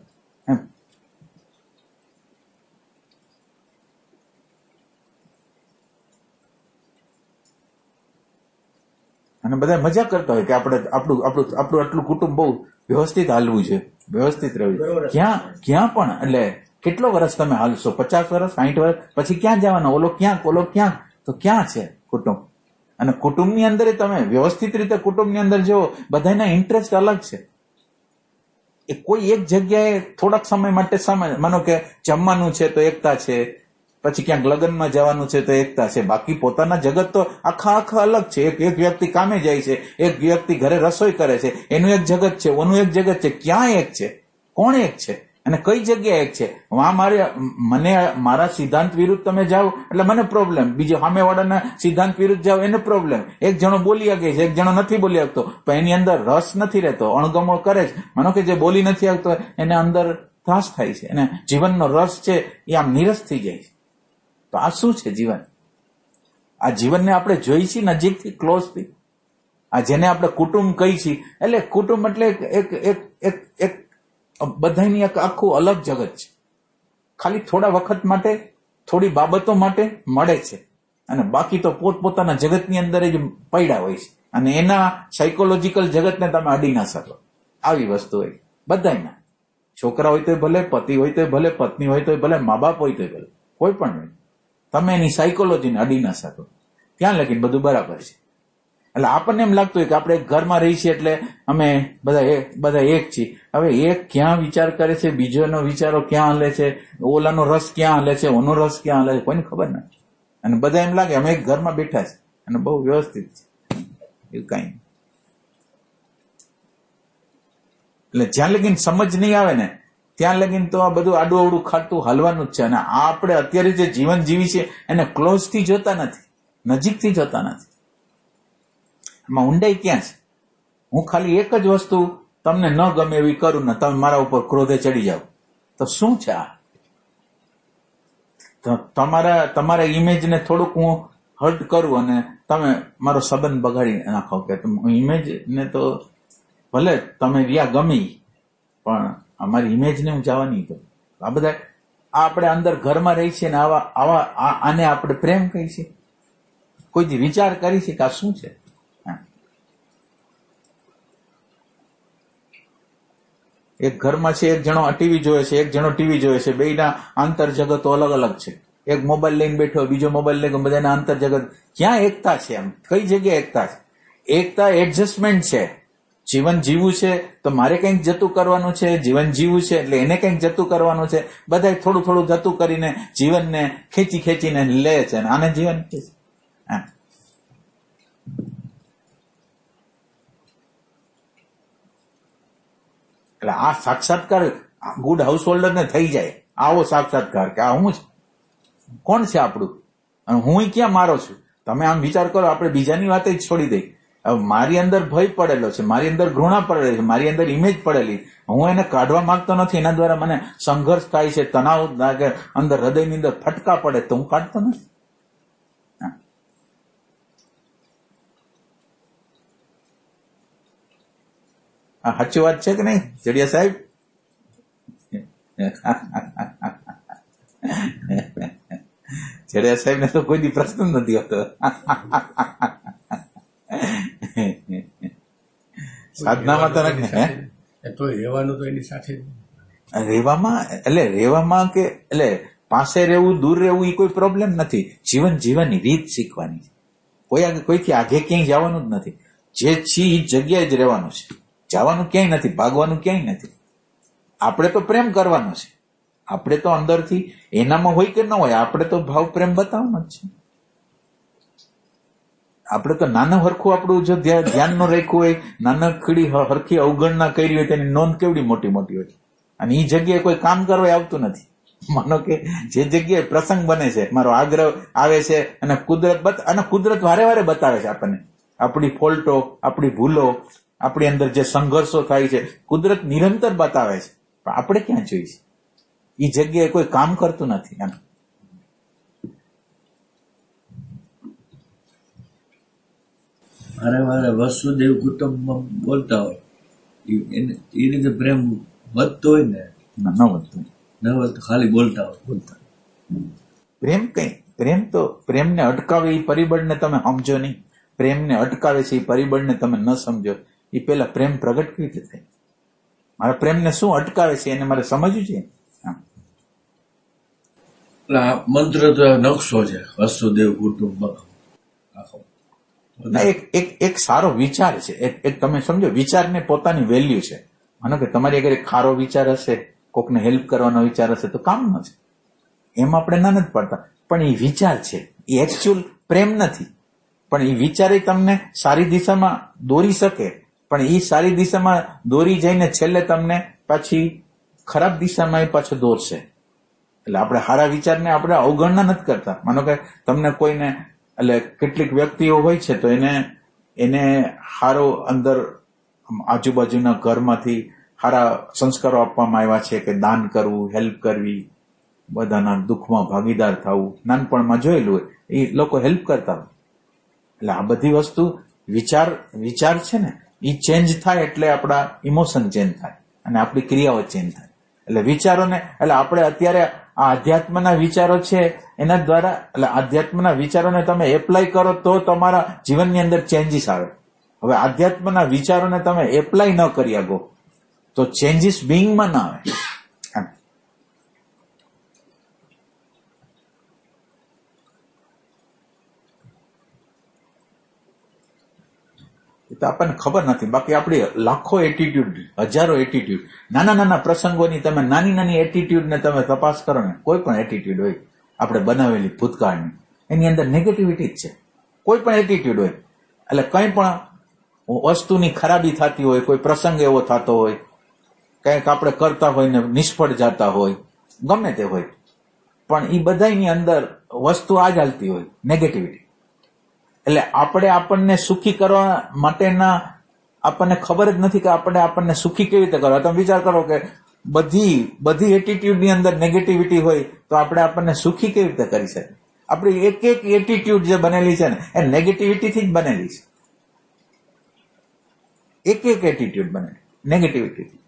અને બધા મજા કરતા હોય કે આપણું આટલું કુટુંબ બહુ વ્યવસ્થિત હાલવું છે, વ્યવસ્થિત રહેવું. ક્યાં પણ એટલે કેટલો વર્ષ તમે હાલશો? 50 વર્ષ, 60 વર્ષ પછી ક્યાં જવાનો? ઓલો ક્યાં, તો ક્યાં છે કુટુંબ? અને કુટુંબની અંદર તમે વ્યવસ્થિત રીતે કુટુંબની અંદર જો બધાના ઇન્ટરેસ્ટ અલગ છે. એ કોઈ એક જગ્યાએ થોડાક સમય માટે માનો કે જમવાનું છે તો એકતા છે, પછી ક્યાંક લગ્નમાં જવાનું છે તો એકતા છે, બાકી પોતાના જગત તો આખા અલગ છે. એક વ્યક્તિ કામે જાય છે, એક વ્યક્તિ ઘરે રસોઈ કરે છે, એનું એક જગત છે, ઓનું એક જગત છે. ક્યાં એક છે? કોણ એક છે? અને કઈ જગ્યાએ એક છે? મને મારા સિદ્ધાંત વિરુદ્ધ તમે જાઓ એટલે મને પ્રોબ્લેમ, બીજો સામેવાળાના સિદ્ધાંત વિરુદ્ધ જાઓ એને પ્રોબ્લેમ. એક જણો બોલી શકે છે, એક જણો નથી બોલી શકતો, પણ એની અંદર રસ નથી રહેતો, અણગમો કરે છે. માનો કે જે બોલી નથી શકતો એને અંદર ત્રાસ થાય છે, અને જીવનનો રસ છે એ આમ નીરસ થઈ જાય છે. તો આ શું છે જીવન? આ જીવનને આપણે જોઈ છીએ નજીકથી, ક્લોઝથી. આ જેને આપણે કુટુંબ કહી છીએ, એટલે કુટુંબ એટલે એક બધાની એક આખું અલગ જગત છે. ખાલી થોડા વખત માટે, થોડી બાબતો માટે મળે છે, અને બાકી તો પોતપોતાના જગતની અંદર જ પડ્યા હોય છે, અને એના સાયકોલોજીકલ જગતને તમે અડી ના શકો. આવી વસ્તુ હોય બધાના. છોકરા હોય તો ભલે, પતિ હોય તો ભલે, પત્ની હોય તો ભલે, મા બાપ હોય તો ભલે, કોઈ પણ હોય, તમે એની સાયકોલોજીને અડી ના શકો. ત્યાં લગીને બધું બરાબર છે. એટલે આપણને એમ લાગતું હોય કે આપણે ઘરમાં રહી છીએ એટલે અમે બધા એક છીએ. હવે એક ક્યાં વિચાર કરે છે, બીજોનો વિચારો ક્યાં હલે છે, ઓલાનો રસ ક્યાં હલે છે, ઓનો રસ ક્યાં હલે છે, કોઈને ખબર નથી. અને બધા એમ લાગે અમે એક ઘરમાં બેઠા છે અને બહુ વ્યવસ્થિત છે. એવું કઈ એટલે જ્યાં લગીન સમજ નહીં આવે ને ત્યાં લગીન તો આ બધું આડું અવડું ખાતું હાલવાનું જ છે. અને આ આપણે અત્યારે જે જીવન જીવી છે એને ક્લોઝથી જોતા નથી, નજીકથી જોતા નથી. એમાં ઊંડાઈ ક્યાં છે? હું ખાલી એક જ વસ્તુ તમને ન ગમે એવી કરું ને તમે મારા ઉપર ક્રોધે ચડી જાઓ તો શું છે આ? તમારા ઇમેજને થોડુંક હું હર્ટ કરું અને તમે મારો સંબંધ બગાડી નાખો કે ઇમેજને તો ભલે તમે રહ્યા ગમી પણ અમારી ઇમેજને હું જવા નહીં કરું. આ બધા આપણે અંદર ઘરમાં રહી છીએ ને આને આપણે પ્રેમ કહી છીએ? કોઈ વિચાર કરી છે કે આ શું છે? એક ઘરમાં છે, એક જણો ટીવી જોવે છે, એક જણો ટીવી જોવે છે, બેયના આંતર જગતો અલગ અલગ છે. એક મોબાઈલ લઈને બેઠો, બીજો મોબાઈલ લઈને, બધાના આંતર જગત. ક્યાં એકતા છે? એમ કઈ જગ્યાએ એકતા છે? એકતા એડજસ્ટમેન્ટ છે. જીવન જીવવું છે તો મારે કંઈક જતું કરવાનું છે, જીવન જીવવું છે એટલે એને કંઈક જતું કરવાનું છે. બધા થોડું થોડું જતું કરીને જીવનને ખેંચીને લે છે, આને જીવન કે છે. એટલે આ સાક્ષાત્કાર ગુડ હાઉસ હોલ્ડર ને થઈ જાય, આવો સાક્ષાત્કાર કે આ હું છે, કોણ છે આપણું, અને હું ક્યાં મારો છું. તમે આમ વિચાર કરો, આપણે બીજાની વાત જ છોડી દઈ. હવે મારી અંદર ભય પડેલો છે, મારી અંદર ઘૃણા પડેલી છે, મારી અંદર ઇમેજ પડેલી, હું એને કાઢવા માંગતો નથી. એના દ્વારા મને સંઘર્ષ થાય છે, તણાવ લાગે, અંદર હૃદયની અંદર ફટકા પડે તો હું કાઢતો નથી. આ સાચી વાત છે કે નહીં જડિયા સાહેબ? જડ્યા સાહેબ ને તો કોઈ દી પ્રશ્ન નથી હોતો. સાધનામાં તો રહેવાનું તો એની સાથે રહેવામાં કે એટલે પાસે રહેવું દૂર રહેવું એ કોઈ પ્રોબ્લેમ નથી. જીવન જીવવાની રીત શીખવાની છે. કોઈથી આગે ક્યાંય જવાનું જ નથી. જે છે એ જગ્યાએ જ રહેવાનું છે. જવાનું ક્યાંય નથી, ભાગવાનું ક્યાંય નથી. આપણે તો પ્રેમ કરવાનો છે. આપણે તો અંદરથી એનામાં હોય કે ન હોય, આપણે તો ભાવ પ્રેમ બતાવવાનો જ છે. આપણે તો નાનું હરખું આપણું જો ધ્યાન ન રાખ્યું હોય, નાનકડી હરખી અવગણના કરી હોય તેની નોંધ કેવડી મોટી મોટી હોય. અને એ જગ્યાએ કોઈ કામ કરવા આવતું નથી. માનો કે જે જગ્યાએ પ્રસંગ બને છે, મારો આગ્રહ આવે છે અને કુદરત વારે વારે બતાવે છે આપણને આપણી ફોલ્ટો, આપણી ભૂલો, આપણી અંદર જે સંઘર્ષો થાય છે, કુદરત નિરંતર બતાવે છે. પણ આપણે ક્યાં જોઈએ છે? એ જગ્યાએ કોઈ કામ કરતું નથી. એમ વારે વારે વસુદેવ કુટુંબમાં બોલતા હોય એ રીતે પ્રેમ વધતો હોય ને? ન વધતું, ન વધતું, ખાલી બોલતા હોય. પ્રેમને અટકાવે એ પરિબળને તમે સમજો નહીં. પ્રેમને અટકાવે છે એ પરિબળને તમે ન સમજો. એ પેલા પ્રેમ પ્રગટ કેવી રીતે થાય? મારા પ્રેમને શું અટકાવે છે એને મારે સમજવું છે. મંત્ર તો નકશો છે વસુદેવ કુટુંબ. એક સારો વિચાર છે. એક તમે સમજો, વિચારને પોતાની વેલ્યુ છે. માનો કે તમારી અગર એક ખારો વિચાર હશે, કોકને હેલ્પ કરવાનો વિચાર હશે તો કામનો છે, એમ આપણે ના નથી પડતા. પણ એ વિચાર છે, એ એકચ્યુઅલ પ્રેમ નથી. પણ એ વિચાર તમને સારી દિશામાં દોરી શકે, પણ એ સારી દિશામાં દોરી જઈને છેલ્લે તમને પાછી ખરાબ દિશામાં એ પાછો દોરશે. એટલે આપણે સારા વિચારને આપણે અવગણના નથી કરતા. માનો કે તમને કોઈને, એટલે કેટલીક વ્યક્તિઓ હોય છે તો એને સારો અંદર આજુબાજુના ઘરમાંથી સારા સંસ્કારો આપવામાં આવ્યા છે કે દાન કરવું, હેલ્પ કરવી, બધાના દુઃખમાં ભાગીદાર થવું, નાનપણમાં જોયેલું હોય એ લોકો હેલ્પ કરતા હોય. એટલે આ બધી વસ્તુ વિચાર છે ને, એ ચેન્જ થાય એટલે આપણા ઇમોશન ચેન્જ થાય અને આપણી ક્રિયાઓ ચેન્જ થાય. એટલે વિચારોને, એટલે આપણે અત્યારે આ અધ્યાત્મના વિચારો છે એના દ્વારા, એટલે આધ્યાત્મના વિચારોને તમે એપ્લાય કરો તો તમારા જીવનની અંદર ચેન્જીસ આવે. હવે આધ્યાત્મના વિચારોને તમે એપ્લાય ન કરી શકો તો ચેન્જીસ બિંગમાં ના આવે. તો આપણને ખબર નથી. બાકી આપણી લાખો એટીટ્યુડ, હજારો એટીટ્યુડ, નાના નાના પ્રસંગોની તમે નાની એટીટ્યુડને તમે તપાસ કરો ને, કોઈ પણ એટીટ્યુડ હોય આપણે બનાવેલી ભૂતકાળની, એની અંદર નેગેટિવિટી જ છે. કોઈ પણ એટીટ્યુડ હોય, એટલે કંઈ પણ વસ્તુની ખરાબી થતી હોય, કોઈ પ્રસંગ એવો થતો હોય, કંઈક આપણે કરતા હોય ને નિષ્ફળ જતા હોય, ગમે તે હોય, પણ એ બધાની અંદર વસ્તુ આ જ હાલતી હોય, નેગેટિવિટી. એટલે આપણે આપણને સુખી કરવા માટેના આપણને ખબર જ નથી કે આપણને સુખી કેવી રીતે કરવા. તમે વિચાર કરો કે બધી એટીટ્યુડની અંદર નેગેટિવિટી હોય તો આપણને સુખી કેવી રીતે કરી શકે? આપણી એક એટીટ્યુડ જે બનેલી છે ને એ નેગેટિવિટીથી જ બનેલી છે. એક એટીટ્યુડ બનેલી નેગેટિવિટીથી.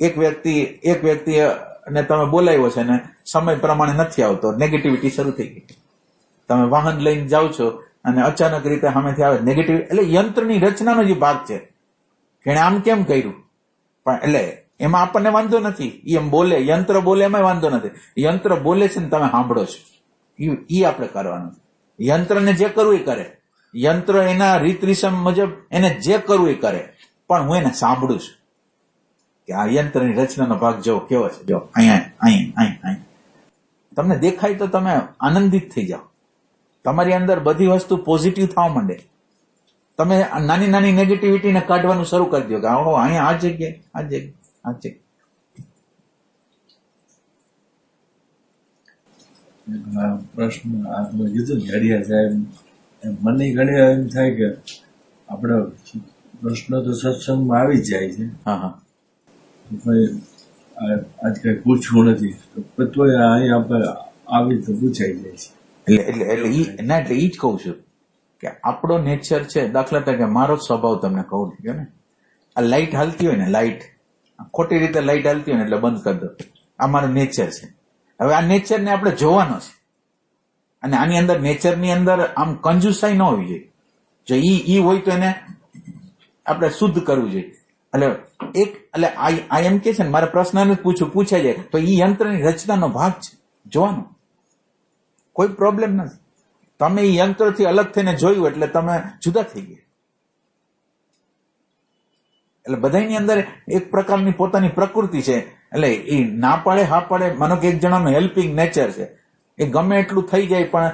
એક વ્યક્તિ ને તમે બોલાવ્યો છે ને સમય પ્રમાણે નથી આવતો, નેગેટિવિટી શરૂ થઈ ગઈ. તમે વાહન લઈને જાઓ છો અને અચાનક રીતે સામેથી આવે નેગેટિવ. એટલે યંત્રની રચનાનો જે ભાગ છે કે આમ કેમ કર્યું, પણ એટલે એમાં આપણને વાંધો નથી. એમ બોલે, યંત્ર બોલે એમાં વાંધો નથી. યંત્ર બોલે છે ને તમે સાંભળો છો, એ આપણે કરવાનું. યંત્રને જે કરવું એ કરે, યંત્ર એના રીત રિસમ મુજબ એને જે કરવું એ કરે, પણ હું એને સાંભળું છું કે આ યંત્રની રચનાનો ભાગ જો કેવો છે, જો અહીંયા તમને દેખાય તો તમે આનંદિત થઈ જાઓ. તમારી અંદર બધી વસ્તુ પોઝિટિવ થવા માંડે. તમે નાની નાની નેગેટિવિટીને કાઢવાનું શરૂ કરી દો કે અહીંયા આ જગ્યાએ. પ્રશ્ન આપણે કીધું હરિયા સાહેબ, મને ઘણી એમ થાય કે આપણે પ્રશ્ન તો સત્સંગમાં આવી જ જાય છે. આજ કઈ પૂછવું નથી તો અહીં આપણે આવી તો પૂછાઈ જાય છે. એટલે એ જ કહું છું કે આપણો નેચર છે. દાખલા તરીકે મારો સ્વભાવ તમને કહું છું ને, આ લાઇટ હાલતી હોય ને, લાઇટ ખોટી રીતે લાઈટ હાલતી હોય ને એટલે બંધ કરી દો. આ મારું નેચર છે. હવે આ નેચરને આપણે જોવાનો છે અને આની અંદર નેચરની અંદર આમ કંજુસાઈ ન હોવી જોઈએ. જો ઈ હોય તો એને આપણે શુદ્ધ કરવું જોઈએ. એટલે આ એમ કે છે ને મારે પ્રશ્ન પૂછાઈ જાય તો ઈ યંત્રની રચનાનો ભાગ છે, જોવાનો કોઈ પ્રોબ્લેમ નથી. તમે ઈ યંત્રથી અલગ થઈને જોયું એટલે તમે જુદા થઈ ગયા. એટલે બધાની અંદર એક પ્રકારની પોતાની પ્રકૃતિ છે. એટલે એ ના પાડે હા પાડે, માનો કે એક જણાનું હેલ્પિંગ નેચર છે, એ ગમે એટલું થઈ જાય પણ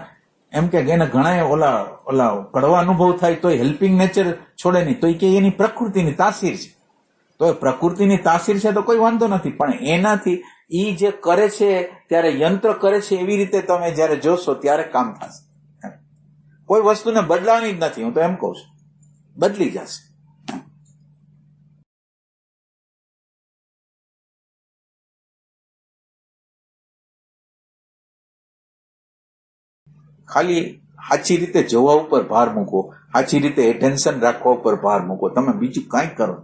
એમ કે એને ઘણા ઓલા કડવા અનુભવ થાય તો હેલ્પિંગ નેચર છોડે નહીં, તો એ કે એની પ્રકૃતિની તાસીર છે. તો એ પ્રકૃતિની તાસીર છે તો કોઈ વાંધો નથી, પણ એનાથી ઈ જે કરે છે ત્યારે યંત્ર કરે છે એવી રીતે તમે જયારે જોશો ત્યારે કામ થશે. કોઈ વસ્તુને બદલાવાની જ નથી, હું તો એમ કહું છું, બદલી જશે. ખાલી સાચી રીતે જોવા ઉપર ભાર મૂકો, સાચી રીતે એટેન્શન રાખવા ઉપર ભાર મૂકો. તમે બીજું કાંઈ કરો,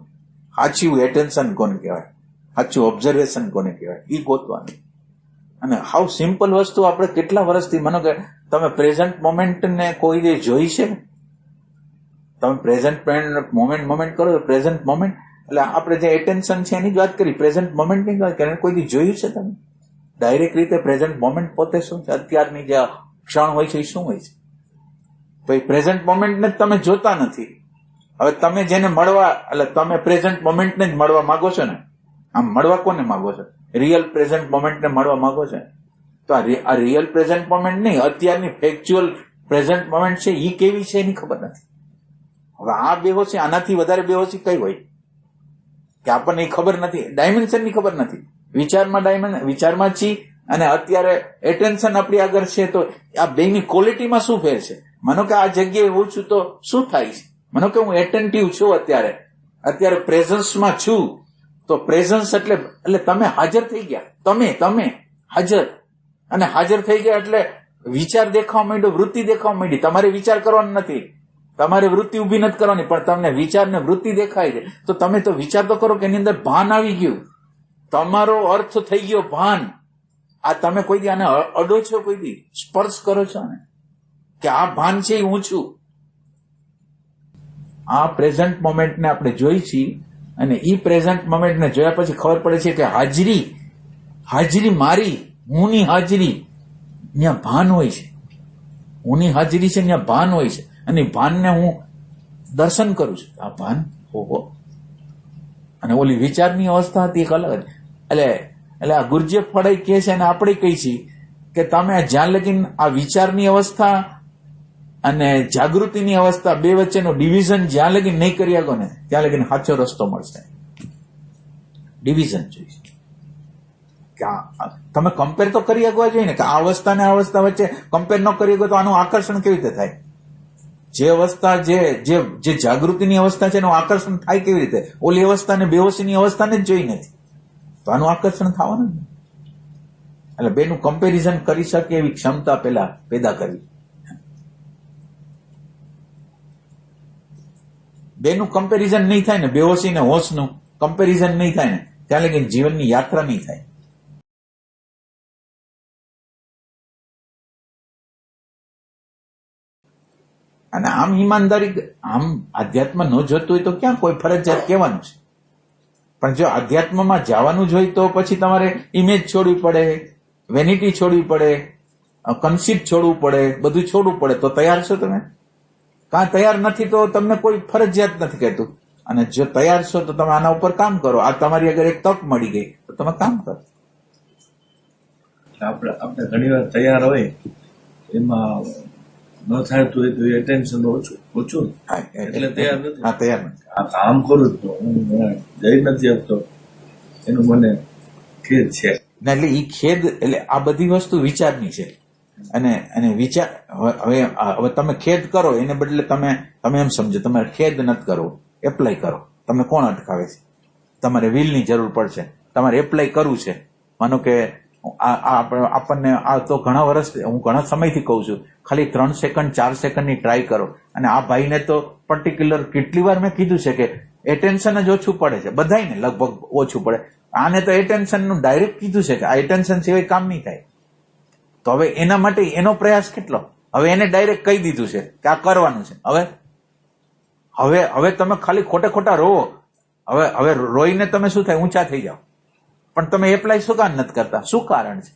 સાચું એટેન્શન કોને કહેવાય, સાચું ઓબ્ઝર્વેશન કોને કહેવાય, એ ગોતવાનું. અને હાવ સિમ્પલ વસ્તુ આપણે કેટલા વર્ષથી, માનો કે તમે પ્રેઝન્ટ મોમેન્ટને કોઈ દે જોઈ છે? તમે પ્રેઝન્ટ મોમેન્ટ કરો તો પ્રેઝન્ટ મોમેન્ટ એટલે આપણે જે એટેન્શન છે એની જ વાત કરી, પ્રેઝન્ટ મોમેન્ટની વાત કરી. કોઈ દી જોયું છે તમે ડાયરેક્ટ રીતે પ્રેઝન્ટ મોમેન્ટ પોતે શું છે, અત્યારની જે ક્ષણ હોય છે એ શું હોય છે? તો એ પ્રેઝન્ટ મોમેન્ટને જ તમે જોતા નથી. હવે તમે જેને મળવા, એટલે તમે પ્રેઝન્ટ મોમેન્ટને જ મળવા માંગો છો ને. આમ મળવા કોને માંગો છો? રિયલ પ્રેઝન્ટ મોમેન્ટને મળવા માંગો છો. તો આ રિયલ પ્રેઝન્ટ મોમેન્ટ નહીં, અત્યારની ફેક્ચ્યુઅલ પ્રેઝન્ટ મોમેન્ટ છે એ કેવી છે એની ખબર નથી. હવે આ બેહોશી, આનાથી વધારે બેહોશી કઈ હોય કે આપણને ખબર નથી, ડાયમેન્શનની ખબર નથી. વિચારમાં છી અને અત્યારે એટેન્શન આપણી આગળ છે, તો આ બેની ક્વોલિટીમાં શું ફેર છે? માનો કે આ જગ્યાએ હું છું તો શું થાય છે? માનો કે હું એટેન્ટિવ છું, અત્યારે પ્રેઝન્સમાં છું, તો પ્રેઝન્સ એટલે તમે હાજર થઈ ગયા. તમે હાજર, અને હાજર થઈ ગયા એટલે વિચાર દેખાવા માંડ્યો, વૃત્તિ દેખાવા માંડી. તમારે વિચાર કરવાનો નથી, તમારે વૃત્તિ ઉભી નથી કરવાની, પણ તમને વિચાર ને વૃત્તિ દેખાય છે. તો તમે તો વિચાર તો કરો કે એની અંદર ભાન આવી ગયું, તમારો અર્થ થઈ ગયો ભાન. આ તમે કોઈ દી આને અડો છો, કોઈ દી સ્પર્શ કરો છો ને કે આ ભાન છે હું છું? આ પ્રેઝન્ટ મોમેન્ટને આપણે જોઈ છીએ, અને ઈ પ્રેઝન્ટ મોમેન્ટને જોયા પછી ખબર પડે છે કે હાજરી મારી, હુંની હાજરી ત્યાં ભાન હોય છે. હુંની હાજરી છે ત્યાં ભાન હોય છે, અને ભાનને હું દર્શન કરું છું. આ ભાન ઓહો, અને ઓલી વિચારની અવસ્થા હતી એક અલગ. એટલે આ ગુરજે ફળાઈ કહે છે અને આપણે કહી છીએ કે તમે જ્યાં લગીન આ વિચારની અવસ્થા અને જાગૃતિની અવસ્થા બે વચ્ચેનું ડિવિઝન જ્યાં લગીન નહીં કરી શકો ને ત્યાં લગીન સાચો રસ્તો મળશે. ડિવિઝન જોઈએ કે તમે કમ્પેર તો કરી શકવા જોઈએ ને, કે આ અવસ્થા ને આ અવસ્થા વચ્ચે કમ્પેર ન કરી શકો તો આનું આકર્ષણ કેવી રીતે થાય? જે અવસ્થા જે જાગૃતિની અવસ્થા છે એનું આકર્ષણ થાય કેવી રીતે? ઓલી અવસ્થા ને બેહોશીની અવસ્થાને જ જોઈ નથી, તો આનું આકર્ષણ થવાનું જ. એટલે બેનું કમ્પેરિઝન કરી શકે એવી ક્ષમતા પેલા પેદા કરવી. બેનું કમ્પેરિઝન નહીં થાય ને, બેહોશી ને હોશનું કમ્પેરિઝન નહીં થાય ને ત્યાં લગી જીવનની યાત્રા નહીં થાય. અને આમ ઈમાનદારી, આમ આધ્યાત્મ ન જોતું હોય તો ક્યાં કોઈ ફરજિયાત કહેવાનું છે. પણ જો આધ્યાત્મમાં જવાનું જ હોય તો પછી તમારે ઇમેજ છોડવી પડે, વેનિટી છોડવી પડે, કન્સીટ છોડવું પડે, બધું છોડવું પડે. તો તૈયાર છો તમે? કાં તૈયાર નથી તો તમને કોઈ ફરજિયાત નથી કહેતું. અને જો તૈયાર છો તો તમે આના ઉપર કામ કરો. આ તમારી અગર એક તક મળી ગઈ તો તમે કામ કરો. આપણે ઘણી વાર તૈયાર હોય એમાં ન થાય તો એટેન્શન ઓછું એટલે તૈયાર નથી. હા, તૈયાર નથી. આ કામ કરું તો હું જઈ નથી આપતો, એનું મને ખેદ છે. એટલે ઈ ખેદ, એટલે આ બધી વસ્તુ વિચારની છે. અને વિચાર, હવે તમે ખેદ કરો એને બદલે તમે એમ સમજો તમારે ખેદ નથી કરવો, એપ્લાય કરો. તમને કોણ અટકાવે છે? તમારે વિલની જરૂર પડશે, તમારે એપ્લાય કરવું છે. માનો કે આપણને આ તો ઘણા વર્ષ, હું ઘણા સમયથી કહું છું, ખાલી 3 સેકન્ડ 4 સેકન્ડની ટ્રાય કરો. અને આ ભાઈને તો પર્ટિક્યુલર કેટલી વાર મેં કીધું છે કે એટેન્શન જ ઓછું પડે છે બધાને, લગભગ ઓછું પડે. આને તો એટેન્શન નું ડાયરેક્ટ કીધું છે કે આ એટેન્શન સિવાય કામ નહીં થાય. તો હવે એના માટે એનો પ્રયાસ કેટલો? હવે એને ડાયરેક્ટ કહી દીધું છે કે આ કરવાનું છે. હવે તમે ખાલી ખોટા રોવો. હવે રોઈને તમે શું થાય? ઊંચા થઈ જાઓ. પણ તમે એપ્લાય શું કામ નથી કરતા? શું કારણ છે?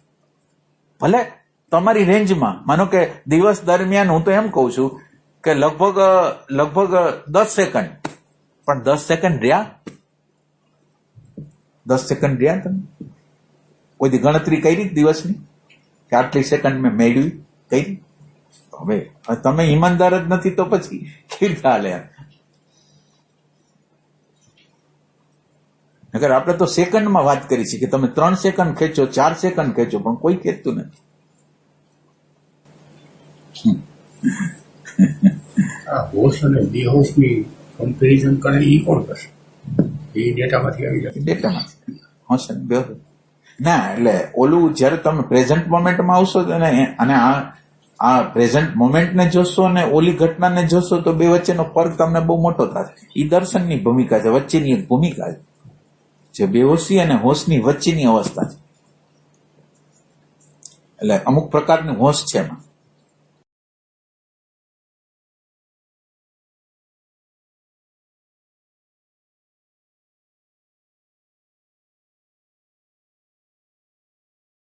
ભલે તમારી રેન્જમાં, માનો કે દિવસ દરમિયાન હું તો એમ કઉ છું કે લગભગ 10 સેકન્ડ, પણ 10 સેકન્ડ રહ્યા? 10 સેકન્ડ રહ્યા તમે કોઈ ગણતરી કરી દિવસની કે આટલી સેકન્ડ મેં મેળવી કરી? હવે તમે ઈમાનદાર જ નથી તો પછી કેવી રીતે હાલે? નકર આપણે તો સેકન્ડમાં વાત કરી છે કે તમે 3 સેકન્ડ ખેંચો, 4 સેકન્ડ ખેંચો, પણ કોઈ ખેંચતું નથી. હોશ અને બેહોશની કમ્પેરિઝન કરે એ કોણ કરશે? એ ડેટામાંથી આવી જાય. ડેટામાંથી હોશ અને બેહોશ ના, એટલે ઓલું જયારે તમે પ્રેઝન્ટ મોમેન્ટમાં આવશો અને આ પ્રેઝન્ટ મોમેન્ટને જોશો અને ઓલી ઘટનાને જોશો તો બે વચ્ચેનો ફરક તમને બહુ મોટો થશે. એ દર્શનની ભૂમિકા છે, વચ્ચેની એક ભૂમિકા છે જે બેહોશી અને હોશની વચ્ચેની અવસ્થા છે. એટલે અમુક પ્રકારની હોશ છે એમાં.